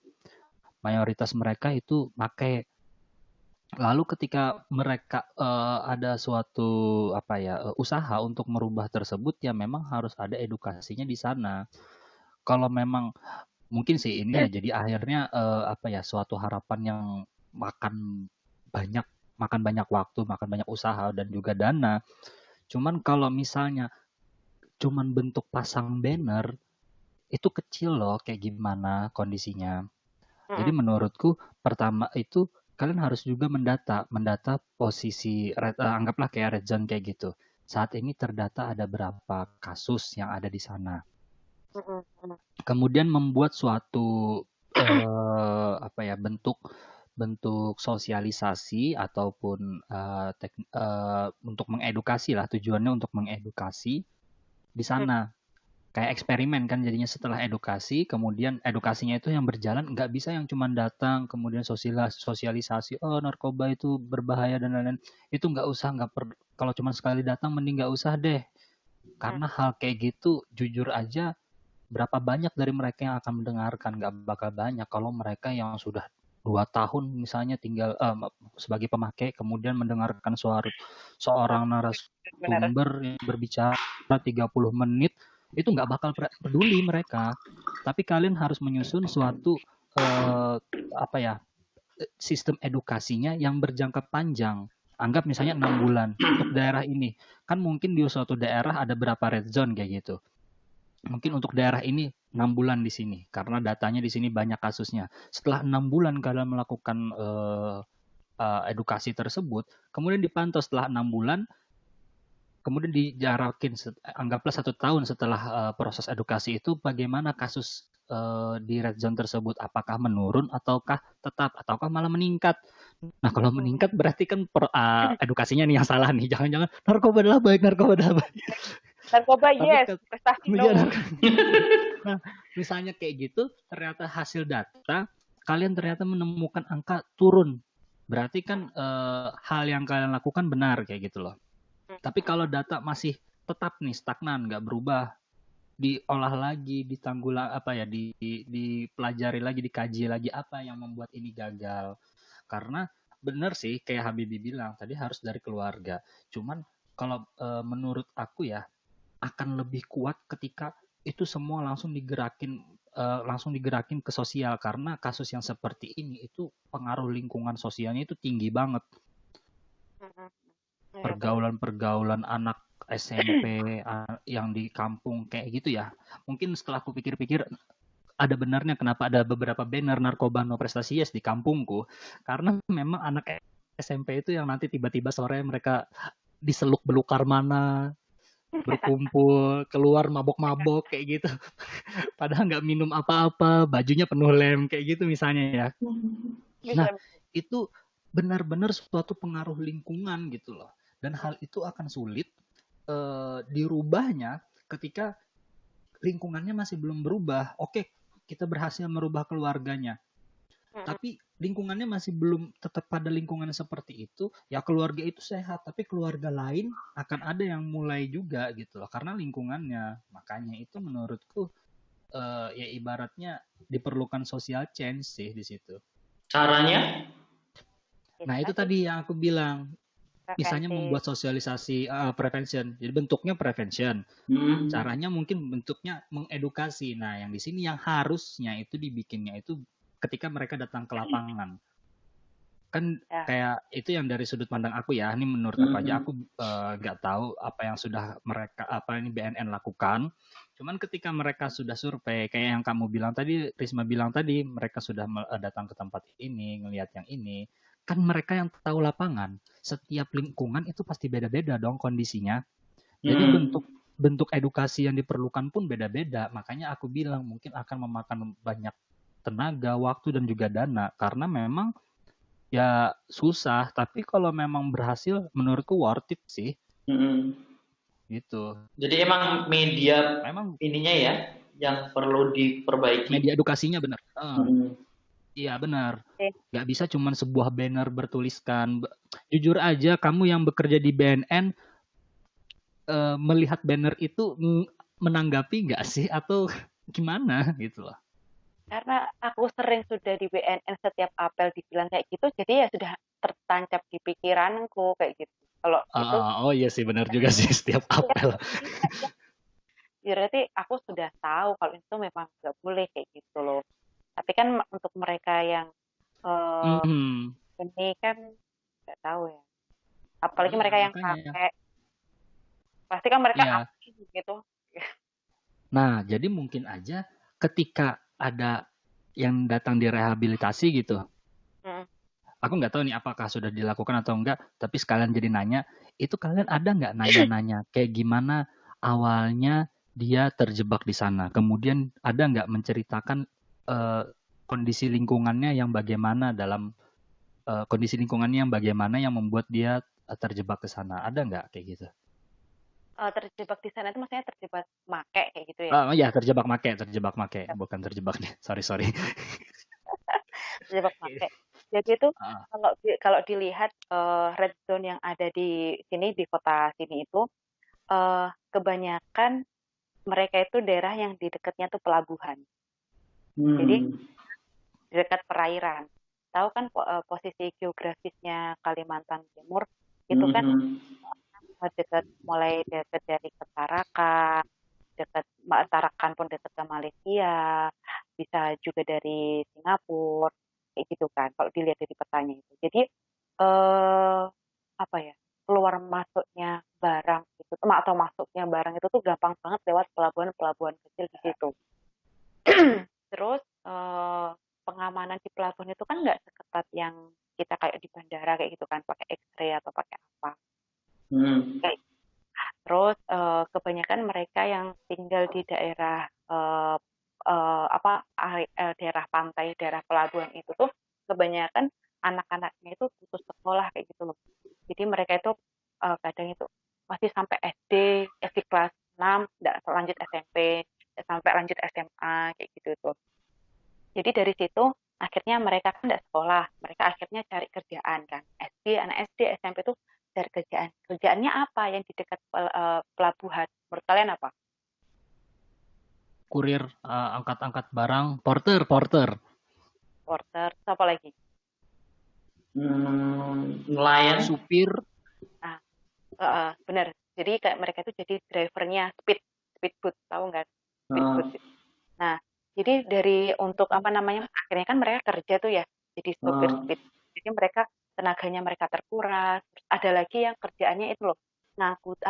Speaker 1: Mayoritas mereka itu pakai. Lalu ketika mereka ada suatu usaha untuk merubah tersebut ya memang harus ada edukasinya di sana. Kalau memang mungkin sih ini ya jadi akhirnya suatu harapan yang makan banyak waktu, makan banyak usaha dan juga dana. Cuman kalau misalnya cuman bentuk pasang banner itu kecil loh kayak gimana kondisinya. Jadi menurutku pertama itu kalian harus juga mendata posisi anggaplah kayak red zone kayak gitu. Saat ini terdata ada berapa kasus yang ada di sana. Kemudian membuat suatu bentuk sosialisasi ataupun untuk mengedukasi lah, tujuannya untuk mengedukasi di sana. Kayak eksperimen kan jadinya setelah edukasi, kemudian edukasinya itu yang berjalan, nggak bisa yang cuma datang kemudian sosialisasi narkoba itu berbahaya dan lain-lain. Itu nggak usah, kalau cuma sekali datang mending nggak usah deh, karena hal kayak gitu jujur aja berapa banyak dari mereka yang akan mendengarkan, nggak bakal banyak. Kalau mereka yang sudah 2 tahun misalnya tinggal sebagai pemakai kemudian mendengarkan suara seorang narasumber yang berbicara 30 menit itu nggak bakal peduli mereka. Tapi kalian harus menyusun suatu sistem edukasinya yang berjangka panjang. Anggap misalnya 6 bulan untuk daerah ini. Kan mungkin di suatu daerah ada berapa red zone kayak gitu. Mungkin untuk daerah ini 6 bulan di sini karena datanya di sini banyak kasusnya. Setelah 6 bulan kalian melakukan edukasi tersebut, kemudian dipantau setelah 6 bulan, kemudian dijarakin anggaplah 1 tahun setelah proses edukasi itu bagaimana kasus di red zone tersebut, apakah menurun ataukah tetap ataukah malah meningkat. Nah kalau meningkat berarti kan edukasinya nih yang salah nih, jangan-jangan narkoba adalah baik.
Speaker 3: Narkoba yes, prestasi no.
Speaker 1: Nah, misalnya kayak gitu, ternyata hasil data kalian ternyata menemukan angka turun. Berarti kan hal yang kalian lakukan benar kayak gitu loh. Tapi kalau data masih tetap nih stagnan, nggak berubah, diolah lagi, dipelajari lagi, dikaji lagi apa yang membuat ini gagal. Karena benar sih kayak Habibie bilang tadi harus dari keluarga. Cuman kalau menurut aku ya akan lebih kuat ketika itu semua langsung digerakin ke sosial karena kasus yang seperti ini itu pengaruh lingkungan sosialnya itu tinggi banget. Pergaulan anak SMP yang di kampung kayak gitu ya. Mungkin setelah aku pikir-pikir ada benarnya kenapa ada beberapa banner narkoba no prestasi yes di kampungku karena memang anak SMP itu yang nanti tiba-tiba sore mereka diseluk belukar mana berkumpul keluar mabok-mabok kayak gitu padahal nggak minum apa-apa bajunya penuh lem kayak gitu misalnya ya. Nah itu benar-benar suatu pengaruh lingkungan gitu loh dan hal itu akan sulit dirubahnya ketika lingkungannya masih belum berubah. Oke, kita berhasil merubah keluarganya, tapi lingkungannya masih belum tetap pada lingkungan seperti itu, ya keluarga itu sehat, tapi keluarga lain akan ada yang mulai juga gitu loh, karena lingkungannya. Makanya itu menurutku ya ibaratnya diperlukan social change sih di situ.
Speaker 2: Caranya?
Speaker 1: Nah itu tadi yang aku bilang, misalnya membuat sosialisasi prevention, jadi bentuknya prevention, caranya mungkin bentuknya mengedukasi. Nah yang di sini yang harusnya itu dibikinnya itu ketika mereka datang ke lapangan. Kan kayak itu yang dari sudut pandang aku ya, ini menurut aku aja, aku nggak tahu apa yang sudah ini BNN lakukan. Cuman ketika mereka sudah survei, kayak yang kamu bilang tadi, Risma bilang tadi, mereka sudah datang ke tempat ini, ngelihat yang ini, kan mereka yang tahu lapangan. Setiap lingkungan itu pasti beda-beda dong kondisinya. Jadi bentuk edukasi yang diperlukan pun beda-beda. Makanya aku bilang mungkin akan memakan banyak tenaga, waktu, dan juga dana. Karena memang ya susah, tapi kalau memang berhasil menurutku worth it sih. Gitu.
Speaker 2: Jadi emang media ininya ya yang perlu diperbaiki.
Speaker 1: Media edukasinya benar. Iya benar. Gak bisa cuma sebuah banner bertuliskan. Jujur aja kamu yang bekerja di BNN melihat banner itu menanggapi nggak sih atau gimana gitu loh?
Speaker 3: Karena aku sering sudah di BNN, setiap apel dibilang kayak gitu, jadi ya sudah tertancap di pikiranku kayak gitu. Kalau itu
Speaker 1: oh iya sih benar juga sih setiap apel.
Speaker 3: Berarti aku sudah tahu kalau itu memang nggak boleh kayak gitu loh. Tapi kan untuk mereka yang ini kan nggak tahu ya. Apalagi mereka yang pakai, pasti kan mereka aktif gitu.
Speaker 1: Nah, jadi mungkin aja ketika ada yang datang direhabilitasi gitu, aku nggak tahu nih apakah sudah dilakukan atau enggak, tapi sekalian jadi nanya, itu kalian ada nggak nanya-nanya kayak gimana awalnya dia terjebak di sana, kemudian ada nggak menceritakan kondisi lingkungannya yang bagaimana kondisi lingkungannya yang bagaimana yang membuat dia terjebak ke sana, ada nggak kayak gitu?
Speaker 3: Terjebak di sana itu maksudnya terjebak make kayak gitu ya?
Speaker 1: Ya terjebak make, bukan terjebak nih, sorry.
Speaker 3: Terjebak make. Jadi itu kalau dilihat red zone yang ada di sini, di kota sini itu kebanyakan mereka itu daerah yang di dekatnya tuh pelabuhan. Jadi di dekat perairan. Tahu kan posisi geografisnya Kalimantan Timur itu kan mulai dekat dari Tarakan, dekat Tarakan pun dekat ke Malaysia, bisa juga dari Singapura, kayak gitu kan kalau dilihat dari petanya itu. Jadi apa ya, keluar masuknya barang itu atau masuknya barang itu tuh gampang banget lewat pelabuhan kecil di situ. Terus pengamanan di pelabuhan itu kan nggak seketat yang kita kayak di bandara kayak gitu kan, pakai X-ray atau pakai apa. Terus kebanyakan mereka yang tinggal di daerah daerah pantai, daerah pelabuhan itu tuh kebanyakan anak-anaknya itu putus sekolah kayak gitu loh. Jadi mereka itu kadang itu masih sampai SD kelas 6, nggak lanjut SMP, sampai lanjut SMA kayak gitu tuh. Jadi dari situ akhirnya mereka kan nggak sekolah, mereka akhirnya cari kerjaan kan. Anak SD, SMP tuh cari kerjaan. Kerjaannya apa yang di dekat pelabuhan? Menurut kalian apa?
Speaker 1: Kurir, angkat-angkat barang, porter.
Speaker 3: Porter, apa lagi?
Speaker 2: Nelayan.
Speaker 1: Supir.
Speaker 3: Benar. Jadi kayak mereka itu jadi drivernya speedboat, tahu nggak? Speedboat. Nah, jadi untuk akhirnya kan mereka kerja tuh ya, jadi supir speed. Jadi mereka tenaganya mereka terkuras. Ada lagi yang kerjaannya itu loh, ngangkut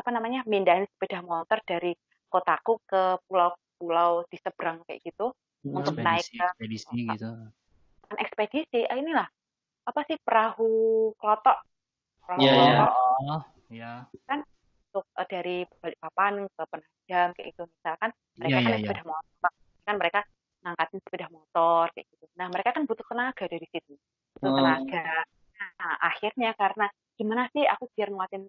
Speaker 3: mindahin sepeda motor dari kotaku ke pulau-pulau di seberang kayak gitu untuk naik ke
Speaker 1: ekspedisi gitu.
Speaker 3: Kan ekspedisi, inilah apa sih, perahu klotok.
Speaker 1: Iya.
Speaker 3: Kan untuk dari Balikpapan ke Penajam kayak gitu, misalkan mereka kan sepeda motor, kan mereka ngangkatin sepeda motor kayak gitu. Nah mereka kan butuh tenaga dari situ, butuh tenaga. Nah akhirnya karena gimana sih aku biar nguatin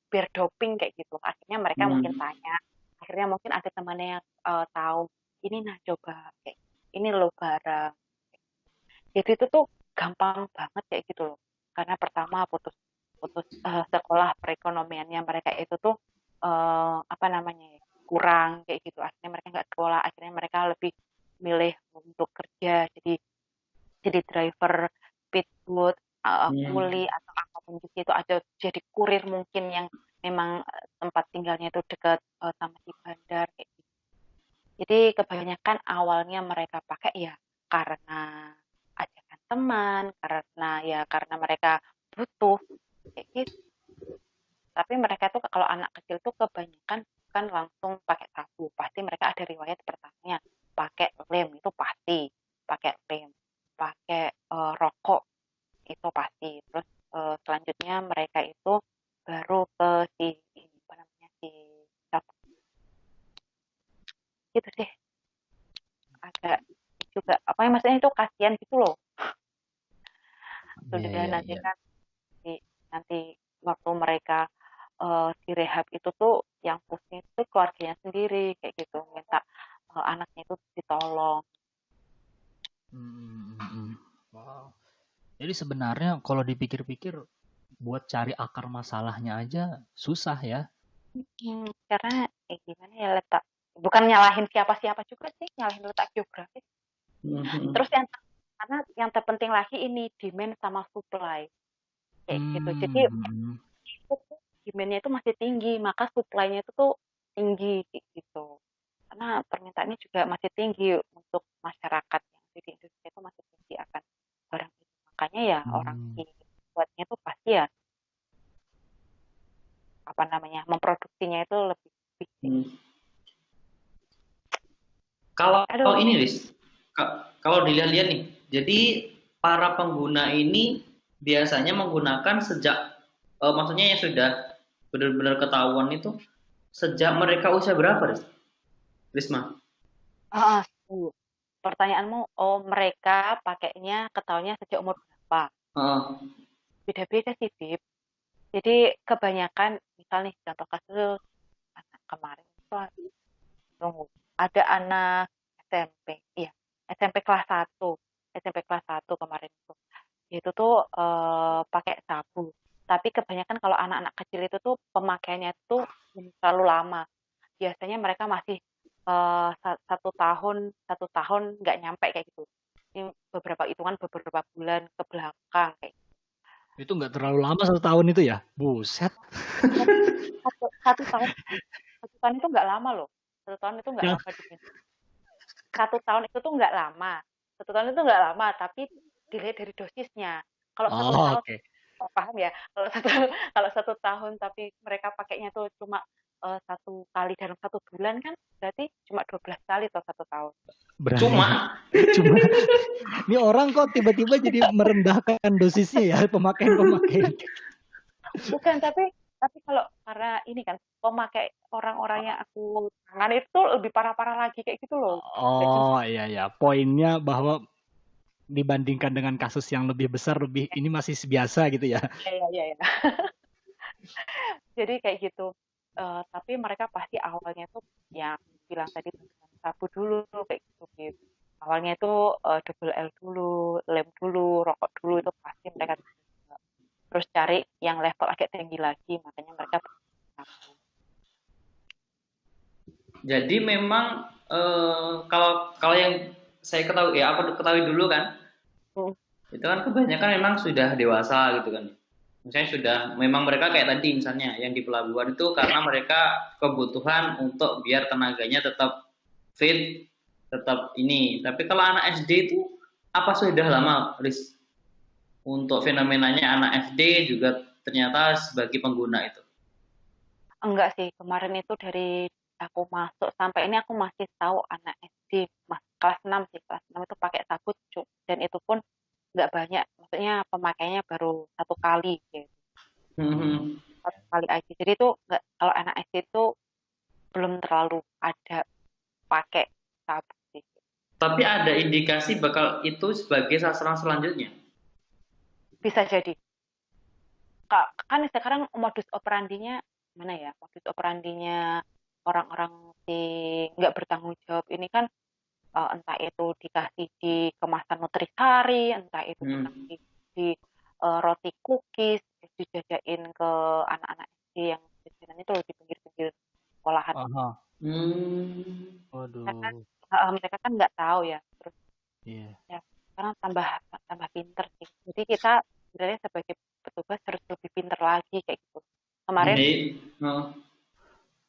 Speaker 3: biar doping kayak gitu. Akhirnya mereka mungkin tanya akhirnya mungkin ada temannya yang tahu ini, nah coba kayak ini loh barang. Jadi itu tuh gampang banget kayak gitu loh, karena pertama putus putus sekolah perekonomiannya mereka itu tuh apa namanya ya, kurang kayak gitu, akhirnya mereka nggak sekolah, akhirnya mereka lebih milih untuk kerja, jadi driver speedboat, kuli atau apapun di situ, atau jadi kurir mungkin yang memang tempat tinggalnya itu dekat sama si bandar kayak gitu. Jadi kebanyakan awalnya mereka pakai ya karena ajakan teman, karena mereka butuh kayak gitu. Tapi mereka tuh kalau anak kecil tuh kebanyakan kan langsung pakai sabu, pasti mereka ada riwayat pertamanya pakai lem, itu pasti pakai lem, pakai rokok itu pasti. Terus selanjutnya mereka itu baru ke si ini apa namanya si apa gitu sih, agak juga apa ya, maksudnya itu kasihan gitu loh.
Speaker 1: Iya,
Speaker 3: Sudah
Speaker 1: iya,
Speaker 3: nanti
Speaker 1: iya.
Speaker 3: kan nanti waktu mereka direhab itu tuh yang pusing itu keluarganya sendiri kayak gitu, minta anaknya itu ditolong.
Speaker 1: Hmm, hmm, hmm. Wow. Jadi sebenarnya kalau dipikir-pikir buat cari akar masalahnya aja susah ya.
Speaker 3: Karena gimana ya, letak bukan nyalahin siapa-siapa juga sih, nyalahin letak geografis. Terus karena yang terpenting lagi ini demand sama supply kayak gitu. Jadi
Speaker 1: Hmm.
Speaker 3: demand-nya itu masih tinggi, maka supply-nya itu tuh tinggi kayak gitu. Karena permintaannya juga masih tinggi untuk masyarakat yang di Indonesia itu masih tinggi akan barang itu. Makanya ya orang
Speaker 1: Hmm.
Speaker 3: di buatnya tuh pasti ya apa namanya memproduksinya itu lebih tinggi.
Speaker 2: Kalau
Speaker 3: Aduh,
Speaker 2: ini, Riz, kalau dilihat-lihat nih, jadi para pengguna ini biasanya menggunakan sejak, maksudnya yang sudah benar-benar ketahuan itu sejak mereka usia berapa, Riz? Risma?
Speaker 3: ah, pertanyaanmu, oh mereka pakainya ketahuannya sejak umur berapa?
Speaker 2: Heeh.
Speaker 3: Beda-beda sih, Bib. Jadi kebanyakan, misal nih contoh kasus anak kemarin itu tunggu, ada anak SMP, iya, SMP kelas satu, SMP kelas satu kemarin itu. Itu tuh pakai sabu. Tapi kebanyakan kalau anak-anak kecil itu tuh pemakaiannya tuh belum terlalu lama. Biasanya mereka masih 1 tahun nggak nyampe kayak gitu. Ini beberapa hitungan beberapa bulan ke belakang kayak gitu.
Speaker 1: Itu nggak terlalu lama 1 tahun itu ya? Buset.
Speaker 3: Satu tahun, 1 tahun itu nggak lama loh. 1 tahun itu nggak
Speaker 1: Yang
Speaker 3: lama di 1 tahun itu tuh nggak lama. 1 tahun itu nggak lama, tapi dilihat dari dosisnya. Kalau satu
Speaker 1: oh,
Speaker 3: tahun,
Speaker 1: oke.
Speaker 3: paham ya? Kalau satu kalau 1 tahun tapi mereka pakainya tuh cuma 1 kali dalam 1 bulan kan berarti cuma 12 kali atau 1 tahun.
Speaker 1: Berani.
Speaker 2: Cuma
Speaker 1: Cuma ini orang kok tiba-tiba jadi merendahkan dosisnya ya pemakaian-pemakaian.
Speaker 3: Bukan, tapi kalau karena ini kan pemakai orang-orang yang aku tangani itu lebih parah-parah lagi kayak gitu loh. Gak cuma
Speaker 1: Oh, iya ya. Poinnya bahwa dibandingkan dengan kasus yang lebih besar lebih ini masih biasa gitu ya.
Speaker 3: ya. Jadi kayak gitu. Tapi mereka pasti awalnya tuh yang bilang tadi sabu dulu kayak gitu, gitu. Awalnya itu double L dulu, lem dulu, rokok dulu itu pasti mereka terus cari yang level agak tinggi lagi, makanya mereka sabu.
Speaker 2: jadi memang kalau kalau yang saya ketahui ya aku ketahui dulu kan,
Speaker 3: Hmm.
Speaker 2: itu kan kebanyakan memang sudah dewasa gitu kan. Misalnya sudah memang mereka kayak tadi misalnya yang di pelabuhan itu karena mereka kebutuhan untuk biar tenaganya tetap fit, tetap ini. Tapi kalau anak SD itu apa sudah lama, Riz, untuk fenomenanya anak SD juga ternyata sebagai pengguna itu?
Speaker 3: Enggak sih, kemarin itu dari aku masuk sampai ini aku masih tahu anak SD kelas 6 sih, kelas 6 itu pakai sabut cuk. Dan itu pun nggak banyak, maksudnya pemakaiannya baru 1 kali gitu.
Speaker 2: Hmm.
Speaker 3: 1 kali aja. Jadi itu nggak, kalau anak SD itu belum terlalu ada pakai sabut sih.
Speaker 2: Tapi ada indikasi bakal itu sebagai sasaran selanjutnya.
Speaker 3: Bisa jadi. Kan sekarang modus operandinya mana ya? Modus operandinya orang-orang si nggak bertanggung jawab ini kan entah itu dikasih di kemasan nutrisari, entah itu dikasih di roti cookies, dijajain ke anak-anak SD yang jajanan itu loh di pinggir-pinggir sekolahan.
Speaker 1: Waduh.
Speaker 3: Mereka kan nggak tahu ya, terus ya sekarang tambah pinter sih. Jadi kita sebenarnya sebagai petugas harus lebih pinter lagi kayak gitu. Kemarin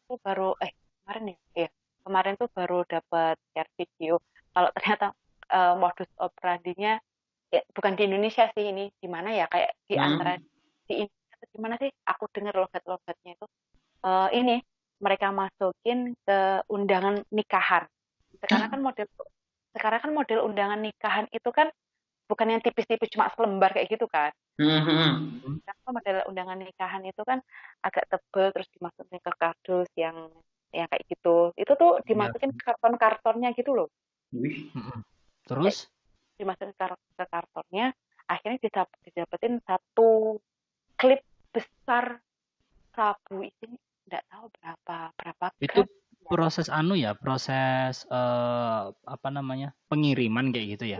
Speaker 3: tuh baru kemarin ya, kemarin tuh baru dapat share video kalau ternyata modus operandinya ya, bukan di Indonesia sih, ini di mana ya, kayak di antara di Indonesia atau di mana sih, aku dengar logat-logatnya itu ini mereka masukin ke undangan nikahan. Sekarang kan model undangan nikahan itu kan bukan yang tipis-tipis cuma selembar kayak gitu kan. Karena model undangan nikahan itu kan agak tebel terus dimasukin ke kardus yang kayak gitu. Itu tuh dimasukin ke karton-kartonnya gitu loh.
Speaker 1: Terus
Speaker 3: dimasukin ke kartonnya, akhirnya didapetin satu klip besar sabu isinya nggak tahu berapa
Speaker 1: itu proses proses apa namanya, pengiriman kayak gitu ya?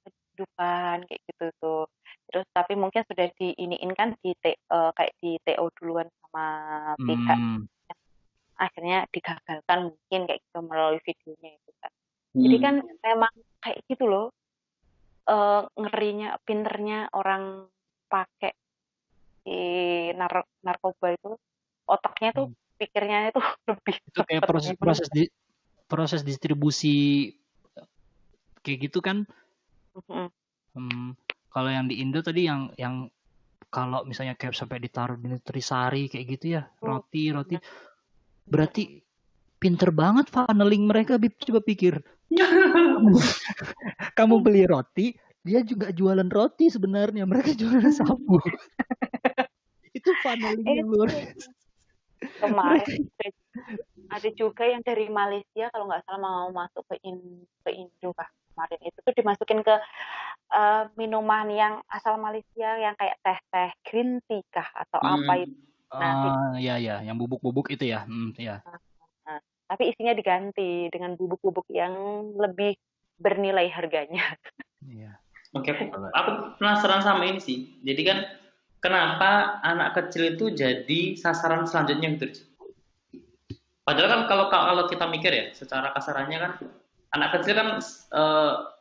Speaker 3: Penyedupan kayak gitu tuh. Terus tapi mungkin sudah diiniin kan kayak di TO duluan sama pihak. Akhirnya digagalkan mungkin kayak gitu melalui videonya itu kan. Jadi kan memang kayak gitu loh. Ngerinya, pinternya orang pakai di narkoba itu, otaknya tuh pikirnya itu lebih
Speaker 1: itu kayak proses distribusi kayak gitu kan. Kalau yang di Indo tadi yang kalau misalnya kayak sampai ditaruh di nutrisari kayak gitu ya, roti berarti pinter banget funneling mereka. Coba pikir kamu beli roti, dia juga jualan roti sebenarnya, mereka jualan sabu. Itu funneling yang luar biasa.
Speaker 3: Kemarin ada juga yang dari Malaysia kalau nggak salah mau masuk ke Indo kemarin itu tuh dimasukin ke minuman yang asal Malaysia yang kayak teh green tea kah atau apa itu.
Speaker 1: Ya yang bubuk-bubuk itu ya.
Speaker 3: Nah, tapi isinya diganti dengan bubuk-bubuk yang lebih bernilai harganya.
Speaker 1: Iya.
Speaker 2: Oke, aku penasaran sama ini sih. Jadi kan kenapa anak kecil itu jadi sasaran selanjutnya gitu? Padahal kan kalau kita mikir ya, secara kasarannya kan anak kecil kan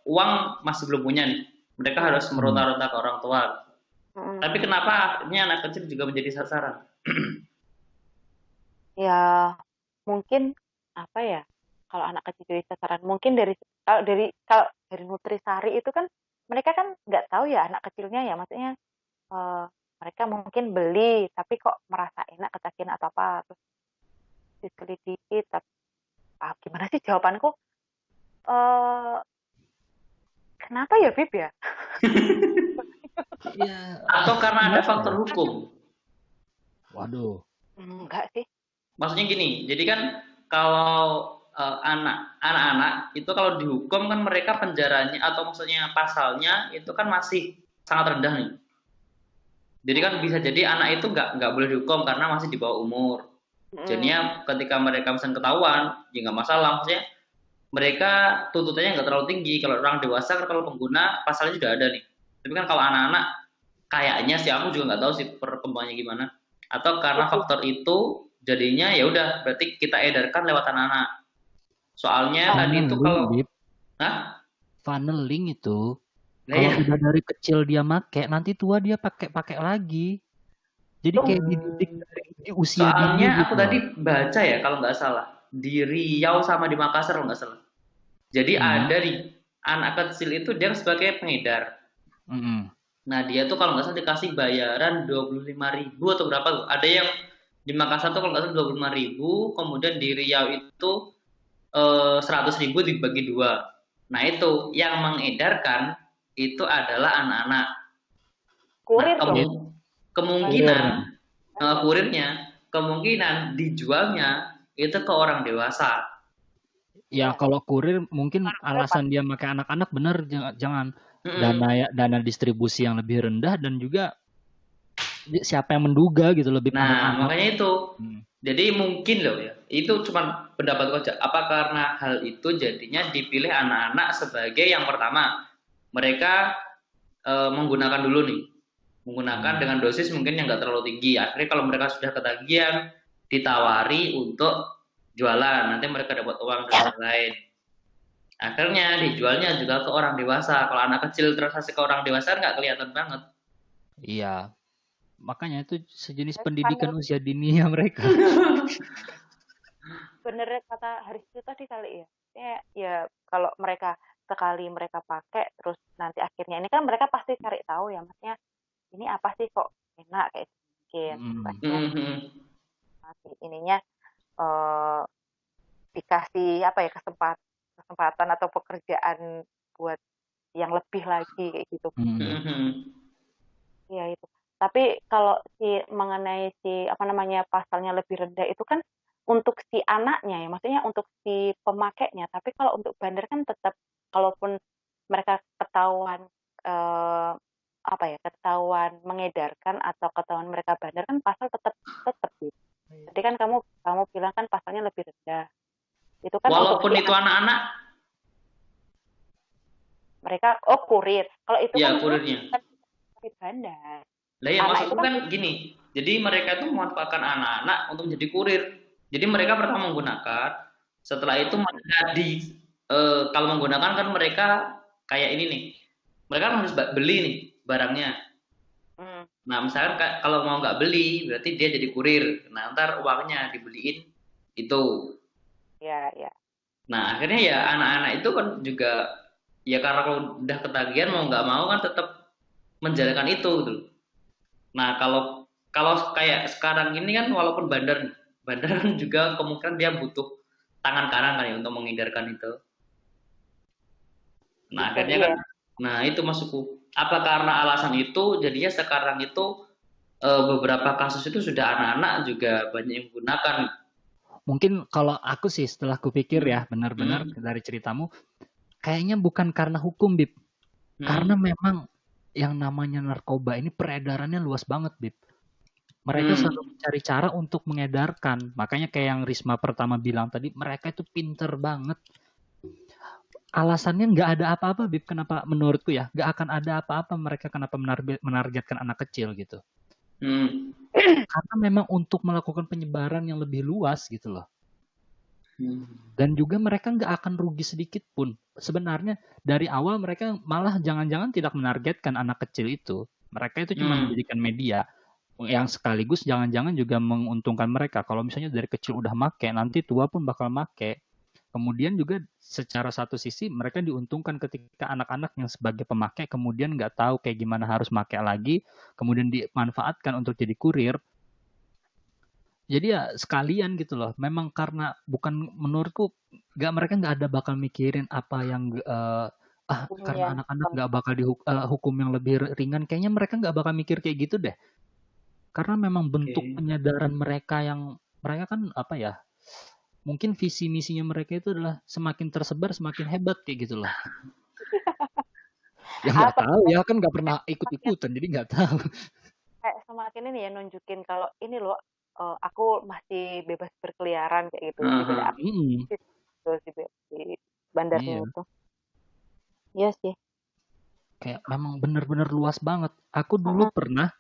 Speaker 2: uang masih belum punya nih. Mereka harus meronta-ronta ke orang tua. Tapi kenapa akhirnya anak kecil juga menjadi sasaran?
Speaker 3: Ya mungkin apa ya, kalau anak kecil jadi sasaran mungkin dari nutrisari itu kan mereka kan nggak tahu ya anak kecilnya ya, maksudnya mereka mungkin beli tapi kok merasa enak ketagihan atau apa, terus diselidiki. Tapi gimana sih jawabanku, kenapa ya Bib ya?
Speaker 2: Atau karena ada faktor hukum?
Speaker 1: Waduh.
Speaker 3: Enggak sih.
Speaker 2: Maksudnya gini, jadi kan kalau anak-anak itu kalau dihukum kan mereka penjaranya atau maksudnya pasalnya itu kan masih sangat rendah nih. Jadi kan bisa jadi anak itu nggak boleh dihukum karena masih di bawah umur. Jadinya ketika mereka misalnya ketahuan, ya nggak masalah. Maksudnya mereka tuntutannya nggak terlalu tinggi. Kalau orang dewasa, kalau pengguna pasalnya sudah ada nih. Tapi kan kalau anak-anak, kayaknya sih aku juga nggak tahu sih perkembangannya gimana. Atau karena faktor itu jadinya ya udah berarti kita edarkan lewat anak-anak. Soalnya tadi itu kalau
Speaker 1: funneling itu kalau udah dari kecil dia make, nanti tua dia pakai lagi. Jadi kayak dididik dari usia dini.
Speaker 2: Soalnya aku tadi baca ya kalau nggak salah di Riau sama di Makassar kalau nggak salah. Jadi ada di anak kecil itu dia sebagai pengedar. Nah dia tuh kalau nggak salah dikasih bayaran 25.000 atau berapa tuh. Ada yang di Makassar tuh kalau nggak salah 25.000, kemudian di Riau itu 100.000 dibagi 2. Nah itu yang mengedarkan itu adalah anak-anak.
Speaker 3: Kurir
Speaker 2: kemungkinan kurirnya kemungkinan dijualnya itu ke orang dewasa.
Speaker 1: Ya kalau kurir mungkin alasan dia pakai anak-anak bener, jangan dana distribusi yang lebih rendah dan juga siapa yang menduga gitu lebih
Speaker 2: Nah, makanya itu. Jadi mungkin loh ya, itu cuma pendapat aja. Apa karena hal itu jadinya dipilih anak-anak sebagai yang pertama, mereka menggunakan dulu nih, menggunakan dengan dosis mungkin yang nggak terlalu tinggi. Akhirnya kalau mereka sudah ketagihan, ditawari untuk jualan, nanti mereka dapat uang dan lain-lain. Akhirnya dijualnya juga ke orang dewasa. Kalau anak kecil transaksi ke orang dewasa nggak kelihatan banget.
Speaker 1: Iya, makanya itu sejenis pendidikan usia dini ya mereka.
Speaker 3: Bener kata Haris itu tadi kali ya. Ya kalau mereka sekali mereka pakai terus nanti akhirnya ini kan mereka pasti cari tahu ya, maksudnya ini apa sih kok enak kayak mungkin. Nanti ininya dikasih apa ya kesempatan atau pekerjaan buat yang lebih lagi kayak gitu. Ya itu. Tapi kalau mengenai apa namanya pasalnya lebih rendah itu kan untuk si anaknya ya, maksudnya untuk si pemakainya. Tapi kalau untuk bandar kan tetap, kalaupun mereka ketahuan ketahuan mengedarkan atau ketahuan mereka bandar kan pasal tetap gitu. Jadi kan kamu bilang kan pasalnya lebih rendah. Itu kan
Speaker 2: walaupun itu anak-anak
Speaker 3: mereka kurir. Kalau itu
Speaker 2: ya,
Speaker 3: kan
Speaker 2: kurirnya
Speaker 3: di bandar.
Speaker 2: Lah ya maksudku kan gini. Jadi mereka itu memanfaatkan anak-anak untuk jadi kurir. Jadi mereka pertama menggunakan, setelah itu mereka kalau menggunakan kan mereka kayak ini nih. Mereka harus beli nih barangnya. Nah, misalkan kalau mau nggak beli, berarti dia jadi kurir. Nah, ntar uangnya dibeliin itu.
Speaker 3: Ya, ya.
Speaker 2: Nah, akhirnya ya anak-anak itu kan juga, ya karena kalau udah ketagihan mau nggak mau kan tetap menjalankan itu gitu. Nah, kalau kayak sekarang ini kan walaupun bandar kan juga kemungkinan dia butuh tangan kanan kan ya untuk menghindarkan itu. Nah, akhirnya kan, nah itu maksudku. Apa karena alasan itu jadinya sekarang itu beberapa kasus itu sudah anak-anak juga banyak yang menggunakan.
Speaker 1: Mungkin kalau aku sih setelah kupikir ya benar-benar dari ceritamu, kayaknya bukan karena hukum, Bib. Karena memang yang namanya narkoba ini peredarannya luas banget, Bib. Mereka selalu mencari cara untuk mengedarkan. Makanya kayak yang Risma pertama bilang tadi, mereka itu pinter banget. Alasannya nggak ada apa-apa, Bib. Kenapa menurutku ya, nggak akan ada apa-apa mereka kenapa menargetkan anak kecil gitu. Karena memang untuk melakukan penyebaran yang lebih luas gitu loh. Dan juga mereka nggak akan rugi sedikit pun. Sebenarnya dari awal mereka malah jangan-jangan tidak menargetkan anak kecil itu. Mereka itu cuma menjadikan media yang sekaligus jangan-jangan juga menguntungkan mereka. Kalau misalnya dari kecil udah make, nanti tua pun bakal make. Kemudian juga secara satu sisi mereka diuntungkan ketika anak-anak yang sebagai pemakai kemudian nggak tahu kayak gimana harus make lagi, kemudian dimanfaatkan untuk jadi kurir. Jadi ya sekalian gitu loh. Memang karena bukan menurutku mereka nggak ada bakal mikirin apa yang karena anak-anak nggak bakal dihukum yang lebih ringan. Kayaknya mereka nggak bakal mikir kayak gitu deh. Karena memang bentuk penyadaran mereka yang mereka kan apa ya? Mungkin visi misinya mereka itu adalah semakin tersebar semakin hebat kayak gitu loh. Ya nggak tahu ya kan nggak pernah ikut-ikutan jadi nggak tahu.
Speaker 3: Kayak semakin ini ya nunjukin kalau ini loh aku masih bebas berkeliaran kayak gitu. Di bandarnya itu. Iya sih.
Speaker 1: Kayak memang benar-benar luas banget. Aku dulu pernah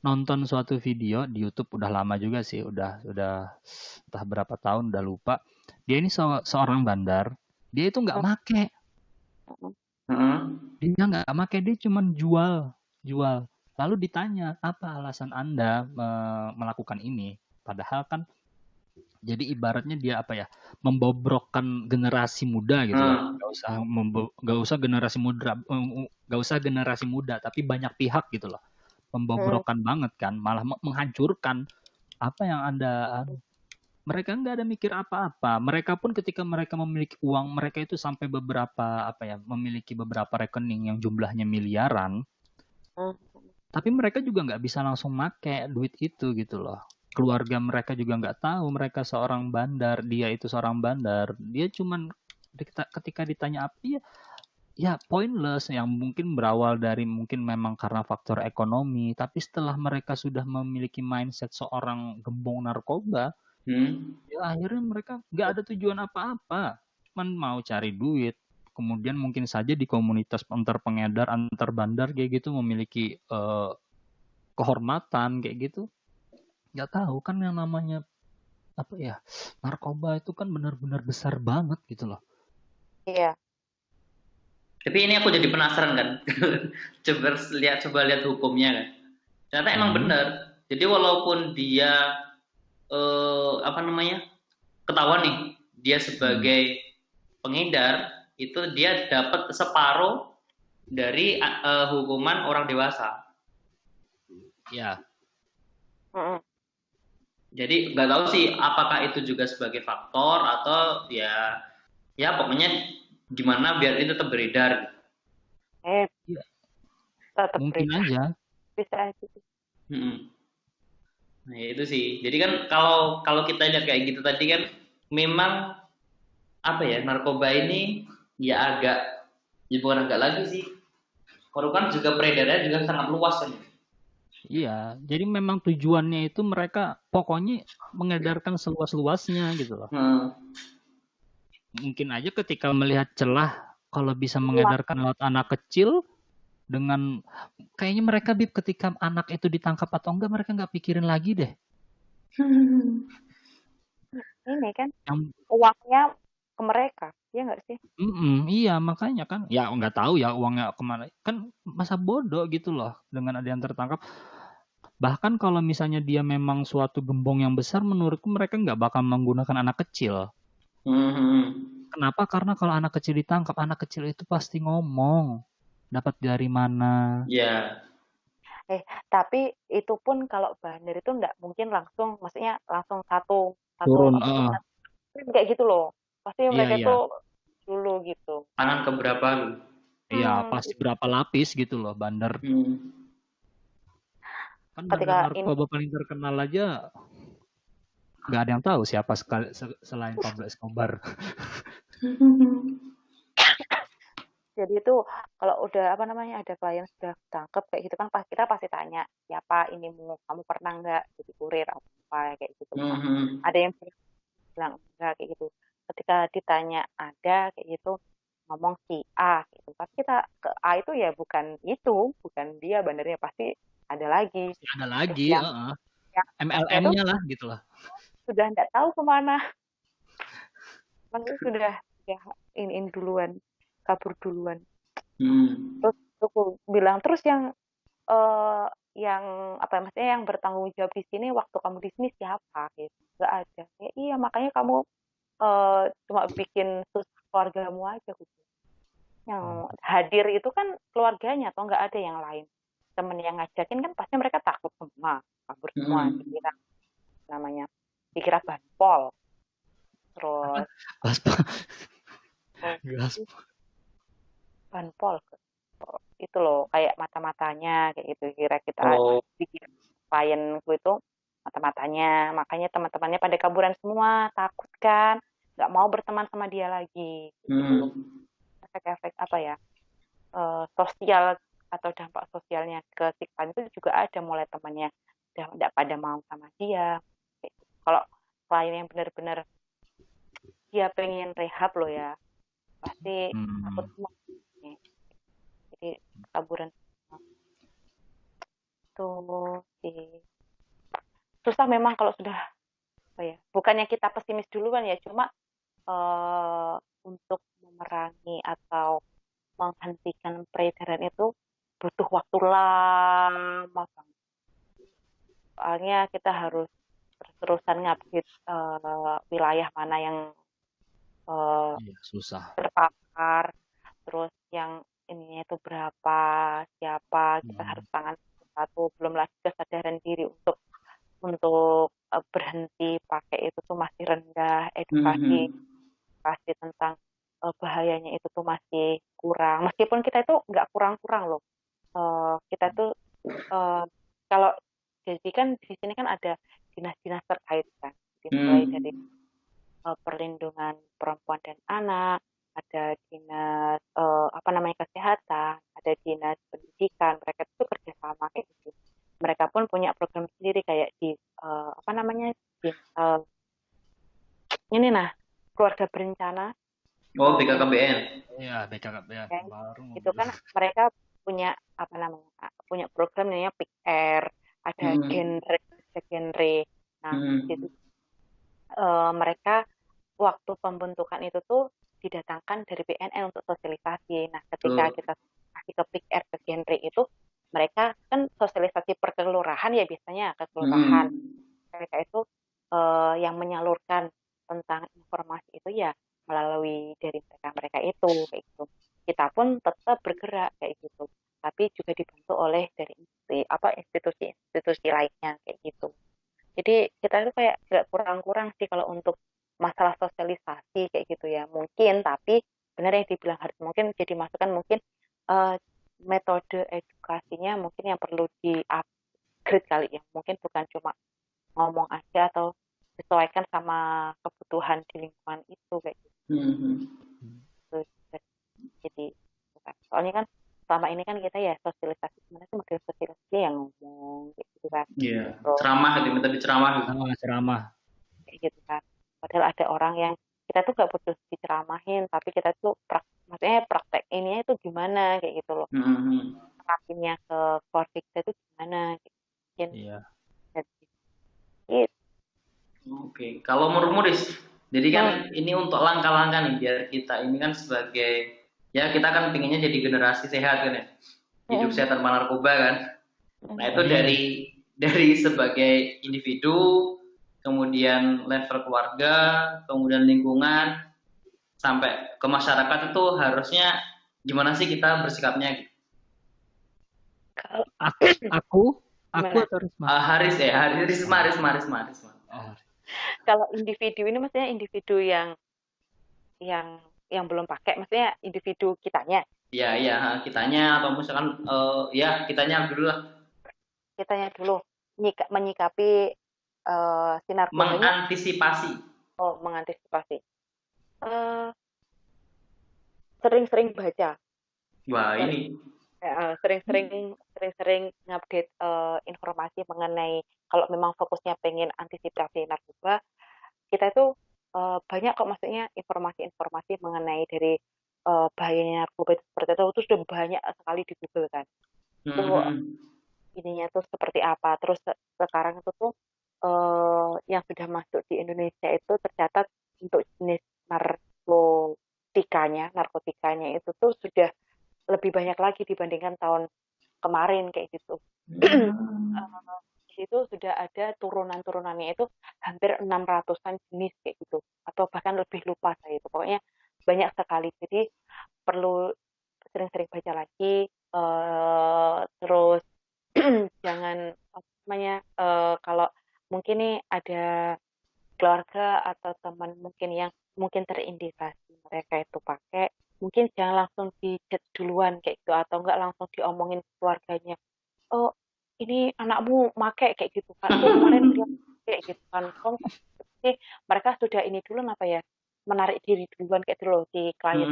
Speaker 1: nonton suatu video di YouTube, udah lama juga sih, udah entah berapa tahun, udah lupa. Dia ini seorang bandar, dia itu nggak make. Dia nggak make, dia cuma jual. Lalu ditanya, apa alasan Anda melakukan ini? Padahal kan, jadi ibaratnya dia apa ya, membobrokkan generasi muda gitu loh. Gak usah generasi muda, tapi banyak pihak gitu loh. Membobrokan banget kan, malah menghancurkan apa yang Anda mereka nggak ada mikir apa-apa. Mereka pun ketika mereka memiliki uang, mereka itu sampai memiliki beberapa rekening yang jumlahnya miliaran. Tapi mereka juga nggak bisa langsung make duit itu gitu loh. Keluarga mereka juga nggak tahu mereka seorang bandar, dia itu seorang bandar. Dia cuman ketika ditanya apa ya, ya pointless yang mungkin berawal dari mungkin memang karena faktor ekonomi, tapi setelah mereka sudah memiliki mindset seorang gembong narkoba, ya akhirnya mereka nggak ada tujuan apa-apa, cuman mau cari duit. Kemudian mungkin saja di komunitas antar pengedar, antar bandar kayak gitu memiliki kehormatan kayak gitu. Nggak tahu kan yang namanya apa ya, narkoba itu kan benar-benar besar banget gitu loh.
Speaker 3: Iya.
Speaker 2: Tapi ini aku jadi penasaran kan. coba lihat hukumnya kan. Ternyata emang benar. Jadi walaupun dia apa namanya? Ketahuan nih, dia sebagai pengedar itu dia dapat separuh dari hukuman orang dewasa.
Speaker 1: Ya.
Speaker 2: Jadi nggak tahu sih apakah itu juga sebagai faktor atau ya pokoknya gimana biar itu tetap beredar.
Speaker 1: Ya.
Speaker 3: Tetap
Speaker 1: Mungkin
Speaker 3: beredar.
Speaker 1: aja.
Speaker 3: Bisa aja.
Speaker 2: Nah itu sih. Jadi kan kalau kita lihat kayak gitu tadi kan memang apa ya, narkoba ini ya agak, ya bukan agak lagi sih. Kalau kan juga peredarannya juga sangat luas kan.
Speaker 1: Iya, jadi memang tujuannya itu mereka pokoknya mengedarkan seluas-luasnya gitu loh. Mungkin aja ketika melihat celah kalau bisa mengedarkan lewat anak kecil dengan kayaknya mereka Bib ketika anak itu ditangkap atau enggak mereka nggak pikirin lagi deh.
Speaker 3: Ini kan uangnya ke mereka, ya nggak sih?
Speaker 1: Iya makanya kan, ya nggak tahu ya uangnya kemana, kan masa bodoh gitu loh dengan ada yang tertangkap. Bahkan kalau misalnya dia memang suatu gembong yang besar, menurutku mereka nggak bakal menggunakan anak kecil. Kenapa? Karena kalau anak kecil ditangkap, anak kecil itu pasti ngomong. Dapat dari mana?
Speaker 2: Ya.
Speaker 3: Tapi itu pun kalau bandar itu nggak mungkin langsung, maksudnya langsung satu
Speaker 1: Turun.
Speaker 3: kayak gitu loh. Pasti mereka
Speaker 1: Iya.
Speaker 3: itu dulu gitu.
Speaker 2: Tangan keberapa lu?
Speaker 1: Iya, pasti berapa lapis gitu loh bandar. Kan bandar narkoba paling terkenal aja nggak ada yang tahu siapa selain Pablo Escobar.
Speaker 3: Jadi itu kalau udah apa namanya ada klien sudah tangkap kayak gitu kan kita pasti tanya siapa inimu, kamu pernah nggak jadi kurir apa kayak gitu kan. Ada yang bilang enggak kayak gitu. Ketika ditanya ada kayak gitu ngomong si A gitu. Tapi kita ke A itu ya bukan dia bandarnya pasti ada lagi.
Speaker 1: Ada lagi,
Speaker 3: yang
Speaker 1: MLM-nya lah gitu lah.
Speaker 3: Sudah nggak tahu kemana. Maksudnya sudah ya in duluan, kabur duluan. Terus aku bilang terus yang apa maksudnya yang bertanggung jawab di sini waktu kamu di sini siapa gitu nggak ada ya iya makanya kamu cuma bikin susah keluargamu aja gitu yang hadir itu kan keluarganya atau nggak ada yang lain temen yang ngajakin kan pasti mereka takut semua kabur semua dikira banpol terus banpol itu loh kayak mata-matanya kayak gitu kira kita bikin klienku itu mata-matanya makanya teman-temannya pada kaburan semua takut kan nggak mau berteman sama dia lagi gitu. Efek-efek apa ya sosial atau dampak sosialnya ke si klien itu juga ada mulai temannya udah nggak pada mau sama dia kalau klien yang benar-benar dia pengen rehab loh ya pasti takut semua jadi kaburan tuh sih susah memang kalau sudah apa ya bukannya kita pesimis duluan ya cuma untuk memerangi atau menghentikan peredaran itu butuh waktu lama banget soalnya kita harus terus-terusan ngupdate wilayah mana yang
Speaker 1: susah
Speaker 3: terpapar terus yang ininya itu berapa siapa kita harus tangan satu belum lagi kesadaran diri untuk berhenti pakai itu tuh masih rendah edukasi tentang bahayanya itu tuh masih kurang meskipun kita itu nggak kurang-kurang loh kita tuh kalau jadi kan di sini kan ada dinas-dinas terkait kan mulai dari perlindungan perempuan dan anak ada dinas namanya kesehatan, ada dinas pendidikan, mereka itu kerjasama kayak gitu. Mereka pun punya program sendiri kayak di apa namanya di, ini keluarga berencana.
Speaker 2: Oh, BKKBN.
Speaker 1: Iya, BKKBN baru
Speaker 3: Itu kan mereka punya apa namanya? Punya program namanya PIK-R, ada genre. Nah, itu mereka waktu pembentukan itu tuh didatangkan dari BNN untuk sosialisasi. Nah, ketika kita kasih ke PIK-R ke genre itu, mereka kan sosialisasi per kelurahan ya biasanya ke kelurahan. Mereka itu yang menyalurkan tentang informasi itu ya melalui dari mereka itu kayak gitu. Kita pun tetap bergerak kayak gitu, tapi juga dibantu oleh dari institusi lainnya kayak gitu. Jadi kita itu kayak nggak kurang-kurang sih kalau untuk masalah sosialisasi kayak gitu ya. Mungkin tapi benar yang dibilang harus mungkin jadi masukan mungkin metode edukasinya mungkin yang perlu di-upgrade kali ya. Mungkin bukan cuma ngomong aja atau sesuaikan sama kebutuhan di lingkungan itu kayak gitu. Jadi soalnya kan selama ini kan kita ya sosialisasi sebenarnya itu model sosialisasi yang ngomong gitu kan.
Speaker 2: Iya. Ceramah gitu, metode ceramah.
Speaker 1: Ceramah.
Speaker 3: Kayak gitu kan. Padahal ada orang yang kita tuh gak butuh diceramahin, tapi kita tuh maksudnya praktek ininya itu gimana kayak gitu loh. Terapinya ke keluarga kita itu gimana gitu.
Speaker 1: Iya.
Speaker 3: Gitu.
Speaker 2: Oke, kalau menurutmu Riz, jadi kan ini untuk langkah-langkah nih biar kita ini kan sebagai ya kita kan pinginnya jadi generasi sehat kan ya, hidup sehat tanpa narkoba kan. Nah itu dari sebagai individu, kemudian level keluarga, kemudian lingkungan, sampai ke masyarakat itu harusnya gimana sih kita bersikapnya?
Speaker 1: Aku atau
Speaker 2: Haris Maris.
Speaker 3: Kalau individu ini maksudnya individu yang belum pakai, maksudnya individu kitanya.
Speaker 2: Iya, kitanya atau misalkan ya kitanya dulu lah.
Speaker 3: Kitanya dulu menyikapi sinar
Speaker 2: mengantisipasi.
Speaker 3: Mengantisipasi. Sering-sering baca.
Speaker 2: Wah, ini
Speaker 3: sering-sering ngupdate informasi mengenai kalau memang fokusnya pengen antisipasi narkoba, kita itu banyak kok maksudnya informasi-informasi mengenai dari bahayanya narkoba itu seperti itu sudah banyak sekali di Google kan. Itu ininya tuh seperti apa. Terus sekarang itu tuh yang sudah masuk di Indonesia itu tercatat untuk jenis narkotikanya itu tuh sudah lebih banyak lagi dibandingkan tahun kemarin kayak gitu. Itu sudah ada turunan-turunannya itu hampir 600-an jenis kayak gitu, atau bahkan lebih lupa saya itu. Pokoknya banyak sekali. Jadi perlu sering-sering baca lagi, terus jangan kalau mungkin nih ada keluarga atau teman mungkin yang mungkin terindikasi mereka itu pakai, mungkin jangan langsung di-chat duluan kayak gitu, atau enggak langsung diomongin keluarganya. Oh, ini anakmu make kayak gitu kan. Tuh kemarin dia kayak gitu kan. Mereka sudah ini dulu menarik diri duluan kayak dulu si klien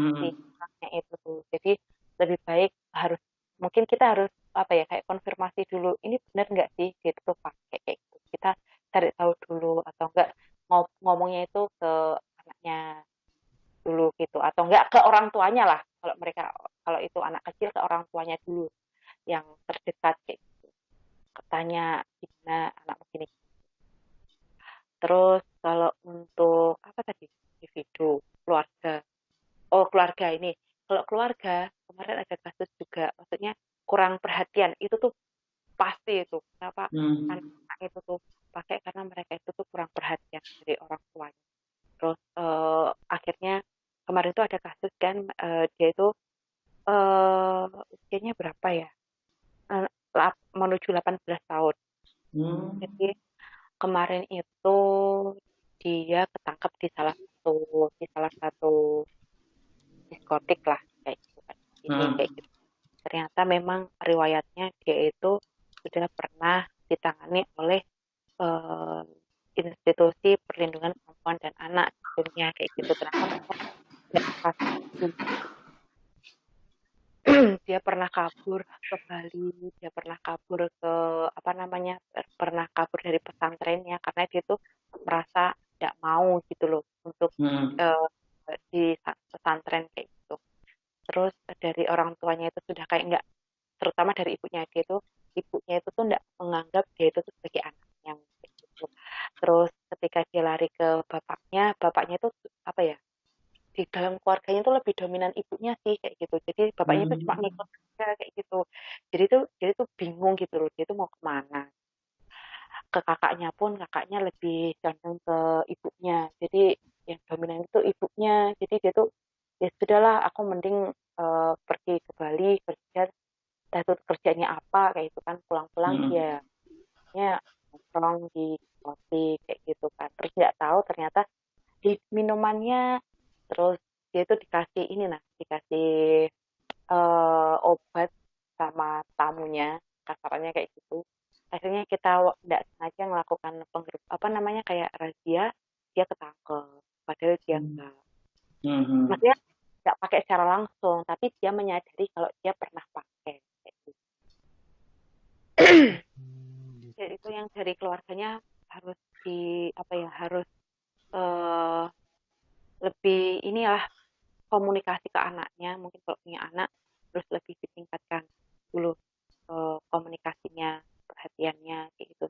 Speaker 3: itu tuh. Jadi lebih baik mungkin kita harus kayak konfirmasi dulu, ini benar nggak sih dia tuh pakai kayak gitu. Kita cari tahu dulu, atau enggak ngomongnya itu ke anaknya dulu gitu, atau enggak ke orang tuanya lah, kalau itu anak kecil ke orang tuanya dulu yang terdekat kayak gitu. Katanya gimana anak begini. Terus kalau untuk apa tadi, individu, keluarga ini, kalau keluarga kemarin ada kasus juga, maksudnya kurang perhatian itu tuh pasti itu kenapa anak itu tuh pakai, karena mereka itu tuh kurang perhatian dari orang tuanya. Terus akhirnya kemarin tuh ada kasus kan, dia itu usianya berapa ya, menuju 18 tahun. Jadi kemarin itu dia ketangkap di salah satu diskotik lah kayak gitu kan. Ini kayak gitu. Ternyata memang riwayatnya dia itu sudah pernah ditangani oleh institusi perlindungan perempuan dan anak di dunia kayak gitu. Ternyata mereka dia pernah kabur ke Bali, dia pernah kabur ke pernah kabur dari pesantrennya karena dia tuh merasa tidak mau gitu loh untuk di pesantren kayak gitu. Terus dari orang tuanya itu sudah kayak enggak, terutama dari ibunya itu tuh enggak menganggap dia itu tuh sebagai anaknya kayak gitu. Terus ketika dia lari ke bapaknya itu apa ya? Di dalam keluarganya tuh lebih dominan ibunya sih kayak gitu. Jadi bapaknya tuh cuma ngikut aja kayak gitu. Jadi tuh bingung gitu loh, dia tuh mau kemana. Ke kakaknya lebih condong ke ibunya. Jadi yang dominan itu ibunya. Jadi dia tuh ya sudahlah aku mending pergi ke Bali kerja, itu kerjanya apa kayak gitu kan, pulang-pulang dia nongkrong di kopi kayak gitu kan. Terus nggak tahu ternyata di minumannya, terus dia tuh dikasih obat sama tamunya, kasarannya kayak gitu. Akhirnya kita tidak sengaja melakukan kayak razia, dia ketangkep, padahal dia enggak. Maksudnya nggak pakai secara langsung, tapi dia menyadari kalau dia pernah pakai. Kayak gitu. Jadi itu yang dari keluarganya harus harus lebih komunikasi ke anaknya, mungkin kalau punya anak terus lebih ditingkatkan dulu komunikasinya, perhatiannya kayak gitu.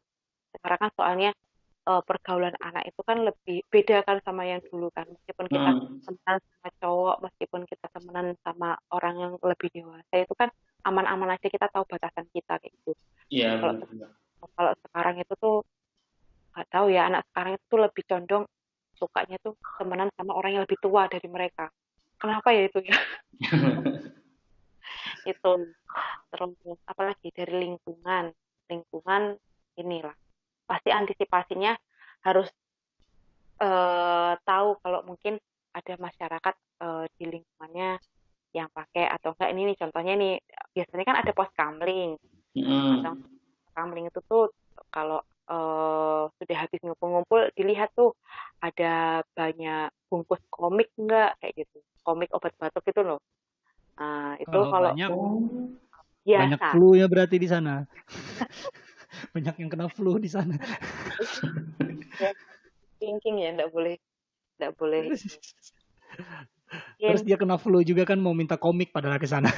Speaker 3: Sekarang kan soalnya pergaulan anak itu kan lebih beda kan sama yang dulu kan, meskipun kita temenan sama cowok, meskipun kita temenan sama orang yang lebih dewasa itu kan aman-aman aja, kita tahu batasan kita kayak gitu.
Speaker 2: Iya.
Speaker 3: Kalau sekarang itu tuh nggak tahu ya, anak sekarang itu tuh lebih condong sukanya tuh temenan sama orang yang lebih tua dari mereka. Kenapa ya itu ya? Itu terus apalagi dari lingkungan inilah pasti antisipasinya harus tahu kalau mungkin ada masyarakat di lingkungannya yang pakai atau enggak. Ini nih contohnya nih, biasanya kan ada pos kamling atau kamling itu tuh kalau sudah habis ngumpul-ngumpul dilihat tuh ada banyak bungkus komik enggak kayak gitu, komik obat batuk itu loh. Itu kalau
Speaker 1: banyak flu ya berarti di sana. Banyak yang kena flu di sana.
Speaker 3: Thinking ya, enggak boleh.
Speaker 1: Terus dia kena flu juga kan, mau minta komik padahal ke sana.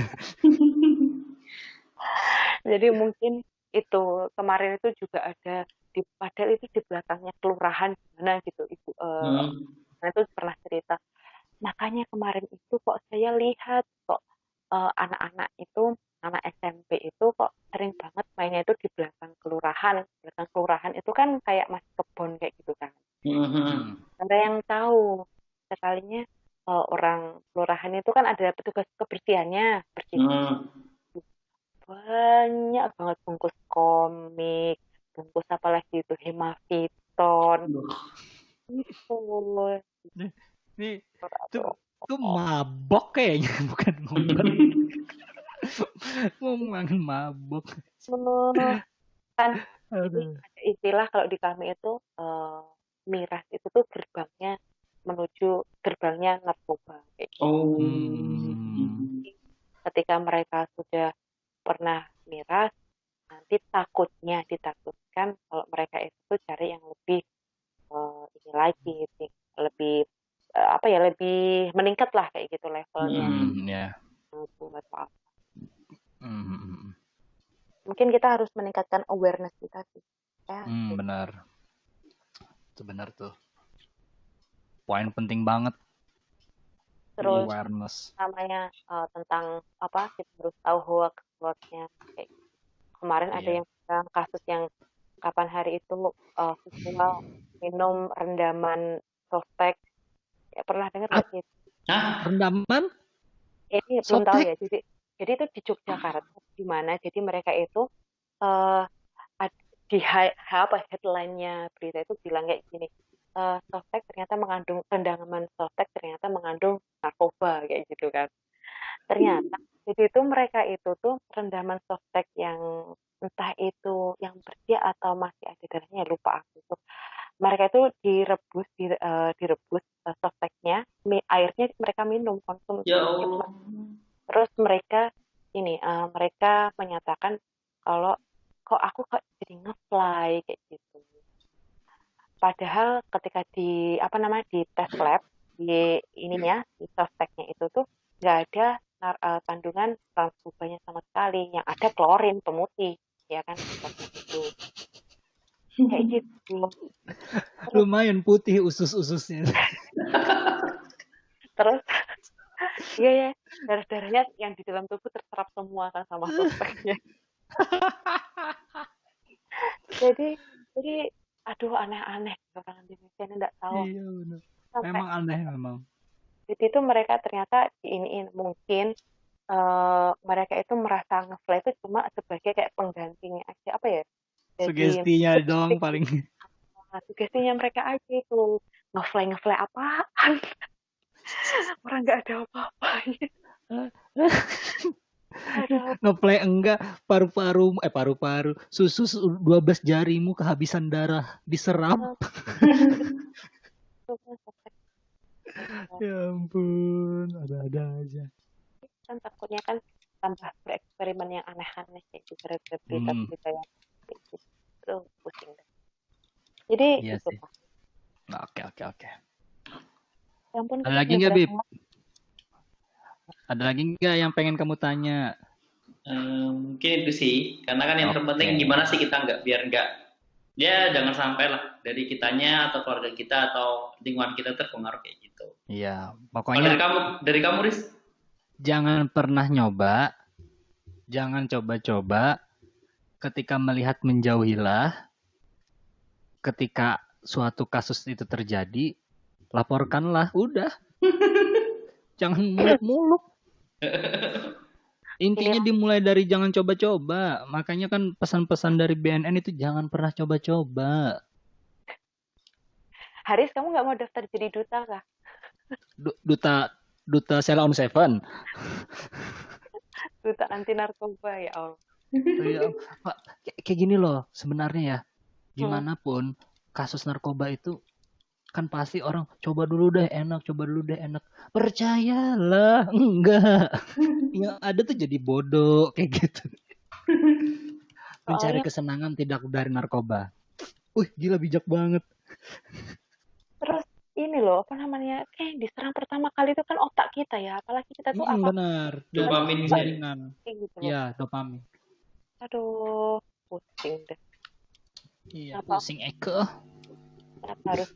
Speaker 3: Jadi mungkin itu kemarin itu juga ada padahal itu di belakangnya kelurahan gimana gitu ibu itu pernah cerita, makanya kemarin itu kok saya lihat kok anak-anak itu, anak SMP itu kok sering banget mainnya itu di belakang kelurahan itu kan kayak masih kebun kayak gitu kan. Ada yang tahu sekalinya orang kelurahan itu kan ada petugas kebersihannya, banyak banget bungkus komik, bungkus apalagi itu hemaviton.
Speaker 1: Itu mabok kayaknya, bukan ngobat. Ngomongin mabok.
Speaker 3: Kan ada istilah kalau di kami itu miras itu tuh gerbangnya narkoba kayak gitu. Ketika mereka sudah pernah miras, nanti ditakutkan kalau mereka itu cari yang lebih ini lagi, lebih lebih meningkat lah kayak gitu levelnya. Buat apa? Mungkin kita harus meningkatkan awareness kita sih. Ya.
Speaker 1: Benar. Itu benar tuh. Poin penting banget.
Speaker 3: Terus
Speaker 1: awareness.
Speaker 3: namanya tentang kita harus tahu hoax-nya. Kemarin ada yang bilang kasus yang kapan hari itu visual minum rendaman Softex. Ya, pernah dengar nggak sih?
Speaker 1: Rendaman?
Speaker 3: Ini belum tahu ya. Jadi itu di Yogyakarta di mana? Jadi mereka itu di headline-nya berita itu bilang kayak gini. Softex ternyata mengandung rendaman Softex ternyata mengandung narkoba kayak gitu kan. Ternyata jadi itu mereka itu tuh rendaman Softex yang entah itu yang bersih atau masih ada darahnya, lupa aku tuh. Mereka itu direbus Softexnya, airnya mereka minum konsumsi.
Speaker 2: Ya Allah.
Speaker 3: Terus mereka ini mereka menyatakan kalau kok aku kok jadi nge-fly kayak gitu. Padahal ketika di di tes lab di ininya di softteknya itu tuh nggak ada kandungan transbubanya sama sekali, yang ada klorin pemutih ya kan itu kayak gitu.
Speaker 1: Lumayan putih usus-ususnya.
Speaker 3: Terus iya ya, darah-darahnya yang di dalam tubuh terserap semua kan sama sospeknya. jadi aduh aneh-aneh orang Indonesia ini nggak tahu.
Speaker 1: Iya benar.
Speaker 3: Sampai
Speaker 1: Memang aneh memang.
Speaker 3: jadi itu mereka ternyata diiniin mungkin mereka itu merasa ngefly itu cuma sebagai kayak penggantinya aja apa ya? Jadi
Speaker 1: Sugestinya dong paling.
Speaker 3: sugestinya mereka aja itu ngefly apaan? Orang nggak ada apa-apanya.
Speaker 1: Ngeplay enggak, paru-paru, susu 12 jarimu kehabisan darah, diserap. Ya ampun, ada aja.
Speaker 3: Kan takutnya kan tambah bereksperimen yang aneh-aneh kayak gitu, berita yang kayak gitu, pusing deh. Jadi
Speaker 1: iya
Speaker 3: itu
Speaker 1: sih. Oke.
Speaker 3: Ya ampun,
Speaker 1: Ada lagi nggak, Bib? Ada lagi nggak yang pengen kamu tanya?
Speaker 2: Mungkin itu sih, karena kan yang terpenting gimana sih kita biar ya jangan sampai lah dari kitanya atau keluarga kita atau lingkungan kita terpengaruh kayak gitu.
Speaker 1: Iya, pokoknya
Speaker 2: dari kamu Riz?
Speaker 1: Jangan pernah nyoba, jangan coba-coba. Ketika melihat menjauhilah. Ketika suatu kasus itu terjadi, laporkanlah, udah. Jangan muluk-muluk. Intinya dimulai dari jangan coba-coba. Makanya kan pesan-pesan dari BNN itu jangan pernah coba-coba.
Speaker 3: Haris, kamu nggak mau daftar jadi duta kah?
Speaker 1: Duta Sheila on 7.
Speaker 3: Duta anti narkoba ya Allah.
Speaker 1: Kayak gini loh sebenarnya ya. Gimana pun kasus narkoba itu kan pasti orang coba dulu deh enak. Percayalah, enggak. Yang ada tuh jadi bodoh kayak gitu. Mencari kesenangan tidak dari narkoba. Gila bijak banget.
Speaker 3: Terus ini loh, apa namanya? Diserang pertama kali itu kan otak kita ya, apalagi kita tuh apa?
Speaker 1: Benar.
Speaker 2: Dopamin
Speaker 1: jaringan.
Speaker 3: Gitu
Speaker 1: ya, dopamin.
Speaker 3: Aduh, pusing deh.
Speaker 1: Iya, pusing Eke.
Speaker 3: Kenapa harus?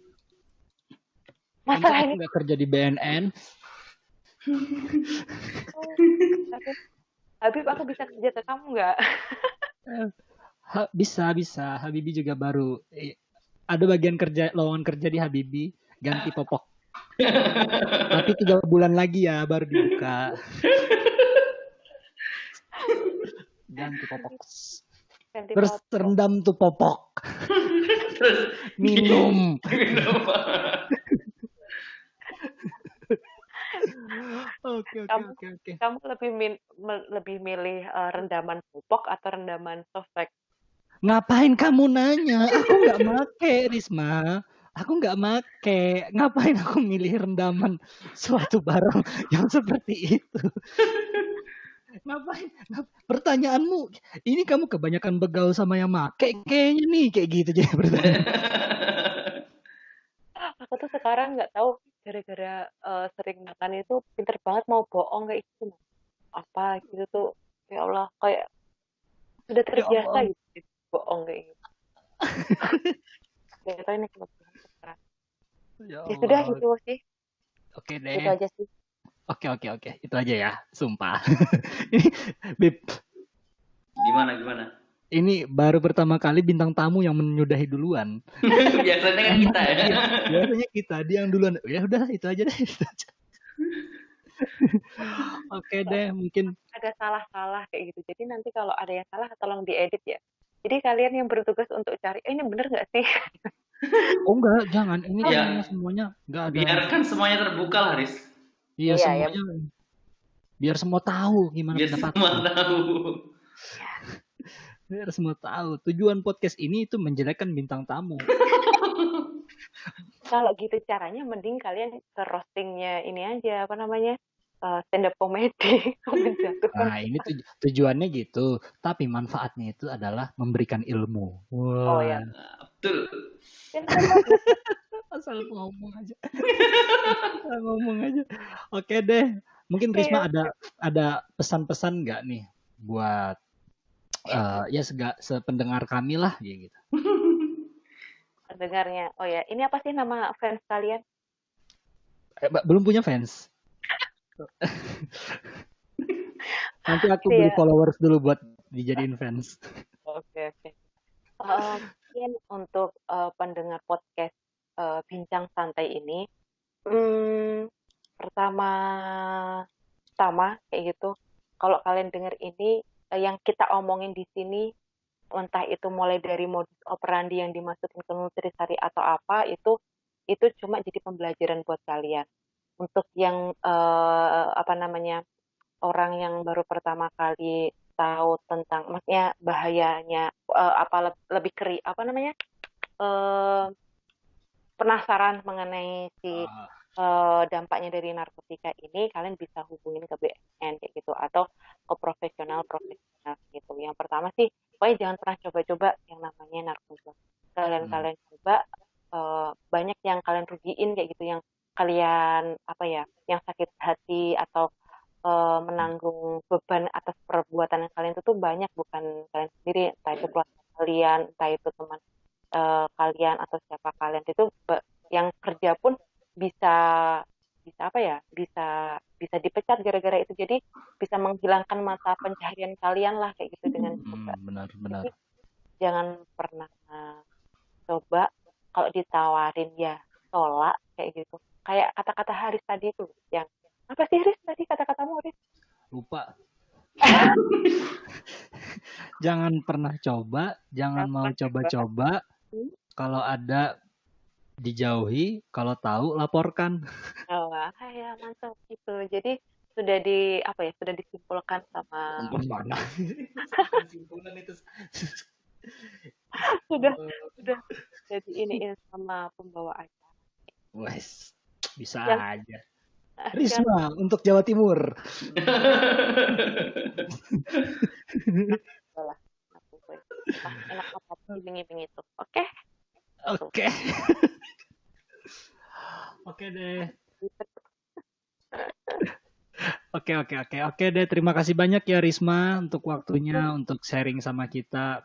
Speaker 1: Masalah ini nggak kerja di BNN.
Speaker 3: Habib, aku bisa kerja ke kamu nggak?
Speaker 1: Bisa. Habibie juga baru. Ada bagian lowongan kerja di Habibie, ganti popok. Tapi 3 bulan lagi ya baru dibuka. Ganti popok. Terus rendam tuh popok.
Speaker 2: Terus
Speaker 1: minum. Oke.
Speaker 3: Kamu lebih milih rendaman popok atau rendaman softtek?
Speaker 1: Ngapain kamu nanya? Aku nggak make, Risma. Aku nggak make. Ngapain aku milih rendaman suatu barang yang seperti itu? Ngapain? Pertanyaanmu, ini kamu kebanyakan begaul sama yang make kayaknya nih, kayak gitu jadi pertanyaan.
Speaker 3: Aku tuh sekarang nggak tahu gara-gara sering makan itu pinter banget mau bohong kayak itu apa gitu tuh, ya Allah, kayak sudah terbiasa gitu bohong kayak gitu. Ya ini kelebihan sekarang. Ya sudah gitu sih.
Speaker 1: Oke deh.
Speaker 3: Itu aja sih.
Speaker 1: Oke. Itu aja ya, sumpah. Ini Bib.
Speaker 2: Gimana?
Speaker 1: Ini baru pertama kali bintang tamu yang menyudahi duluan.
Speaker 2: Biasanya kan kita ya.
Speaker 1: Biasanya kita, dia yang duluan. Ya udah, itu aja deh. Oke deh, mungkin
Speaker 3: ada salah-salah kayak gitu. Jadi nanti kalau ada yang salah tolong diedit ya. Jadi kalian yang bertugas untuk cari, ini bener nggak sih?
Speaker 1: Oh enggak, jangan. Ini semuanya nggak ada.
Speaker 2: Biarkan semuanya terbuka lah, Riz.
Speaker 1: Iya, semuanya. Ya. Biar semua tahu gimana
Speaker 2: pendapatnya.
Speaker 1: Biar semua tahu. Tujuan podcast ini itu menjelekkan bintang tamu.
Speaker 3: Kalau gitu caranya mending kalian ke roastingnya ini aja, apa namanya? stand up comedy, menjatuhkan.
Speaker 1: Nah, ini tujuannya gitu, tapi manfaatnya itu adalah memberikan ilmu.
Speaker 3: Oh ya,
Speaker 2: Betul.
Speaker 1: Asal ngomong aja. Asal ngomong aja. Oke deh. Mungkin Risma ada pesan-pesan nggak nih buat ya sependengar kami lah ya gitu.
Speaker 3: Pendengarnya. Oh ya, ini apa sih nama fans kalian?
Speaker 1: Belum punya fans. Nanti aku beli followers dulu buat dijadiin fans.
Speaker 3: Oke. Mungkin untuk pendengar podcast Bincang Santai ini, pertama kayak gitu, kalau kalian dengar ini, yang kita omongin di sini, entah itu mulai dari modus operandi yang dimasukin ke Nutrisari atau apa, itu cuma jadi pembelajaran buat kalian. Untuk yang orang yang baru pertama kali tahu tentang, maksudnya bahayanya lebih penasaran mengenai si dampaknya dari narkotika ini, kalian bisa hubungin ke BSN kayak gitu atau ke profesional gitu. Yang pertama sih, pokoknya jangan pernah coba-coba yang namanya narkoba. Kalian coba, banyak yang kalian rugiin kayak gitu, yang kalian yang sakit hati atau menanggung beban atas perbuatan kalian itu tuh banyak, bukan kalian sendiri, entah itu keluarga kalian, entah itu teman kalian atau siapa kalian, itu yang kerja pun bisa dipecat gara-gara itu. Jadi bisa menghilangkan mata pencaharian kalian lah kayak gitu dengan coba.
Speaker 1: Benar.
Speaker 3: Jadi, jangan pernah coba, kalau ditawarin ya tolak kayak gitu. Kayak kata-kata Haris tadi itu, yang apa sih Haris tadi kata-katamu Haris?
Speaker 1: Lupa. Jangan pernah coba, jangan mau coba-coba. Kalau ada dijauhi, kalau tahu laporkan.
Speaker 3: Oh, ya mantap gitu. Jadi sudah disimpulkan sama
Speaker 1: mana? Kesimpulan itu.
Speaker 3: sudah jadi ini sama pembawa acara.
Speaker 1: Wes, bisa aja. Risma untuk Jawa Timur.
Speaker 3: Enak apa iming-iming itu. Oke.
Speaker 1: Oke deh. Oke deh. Terima kasih banyak ya Risma untuk waktunya, untuk sharing sama kita.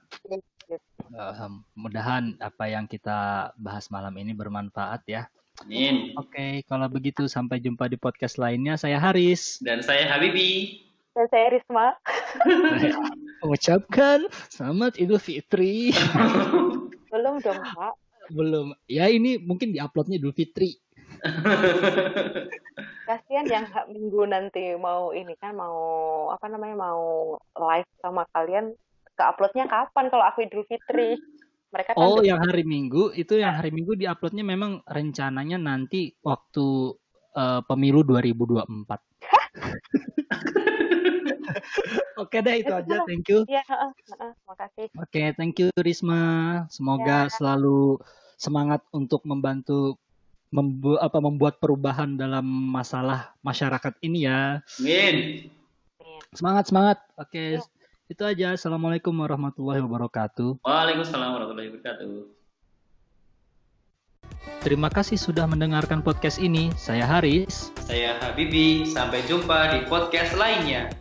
Speaker 1: Mudah-mudahan apa yang kita bahas malam ini bermanfaat ya.
Speaker 2: Amin.
Speaker 1: Oke, kalau begitu sampai jumpa di podcast lainnya. Saya Haris.
Speaker 2: Dan saya Habibi.
Speaker 3: Dan saya Risma.
Speaker 1: Mengucapkan selamat Idul Fitri.
Speaker 3: Belum dong, Pak.
Speaker 1: Belum. Ya ini mungkin diuploadnya Idul Fitri.
Speaker 3: Kasihan yang Minggu nanti mau ini kan, mau live sama kalian, ke-uploadnya kapan kalau aku Idul Fitri? Mereka kan
Speaker 1: yang hari Minggu itu, yang hari Minggu diuploadnya memang rencananya nanti waktu pemilu 2024. Oke deh, itu aja. Thank you.
Speaker 3: Iya, makasih.
Speaker 1: Oke, thank you Risma. Semoga selalu semangat untuk membantu membuat perubahan dalam masalah masyarakat ini ya.
Speaker 2: Amin.
Speaker 1: Semangat. Oke. Itu aja. Assalamualaikum warahmatullahi wabarakatuh.
Speaker 2: Waalaikumsalam warahmatullahi wabarakatuh.
Speaker 1: Terima kasih sudah mendengarkan podcast ini. Saya Haris.
Speaker 2: Saya Habibi. Sampai jumpa di podcast lainnya.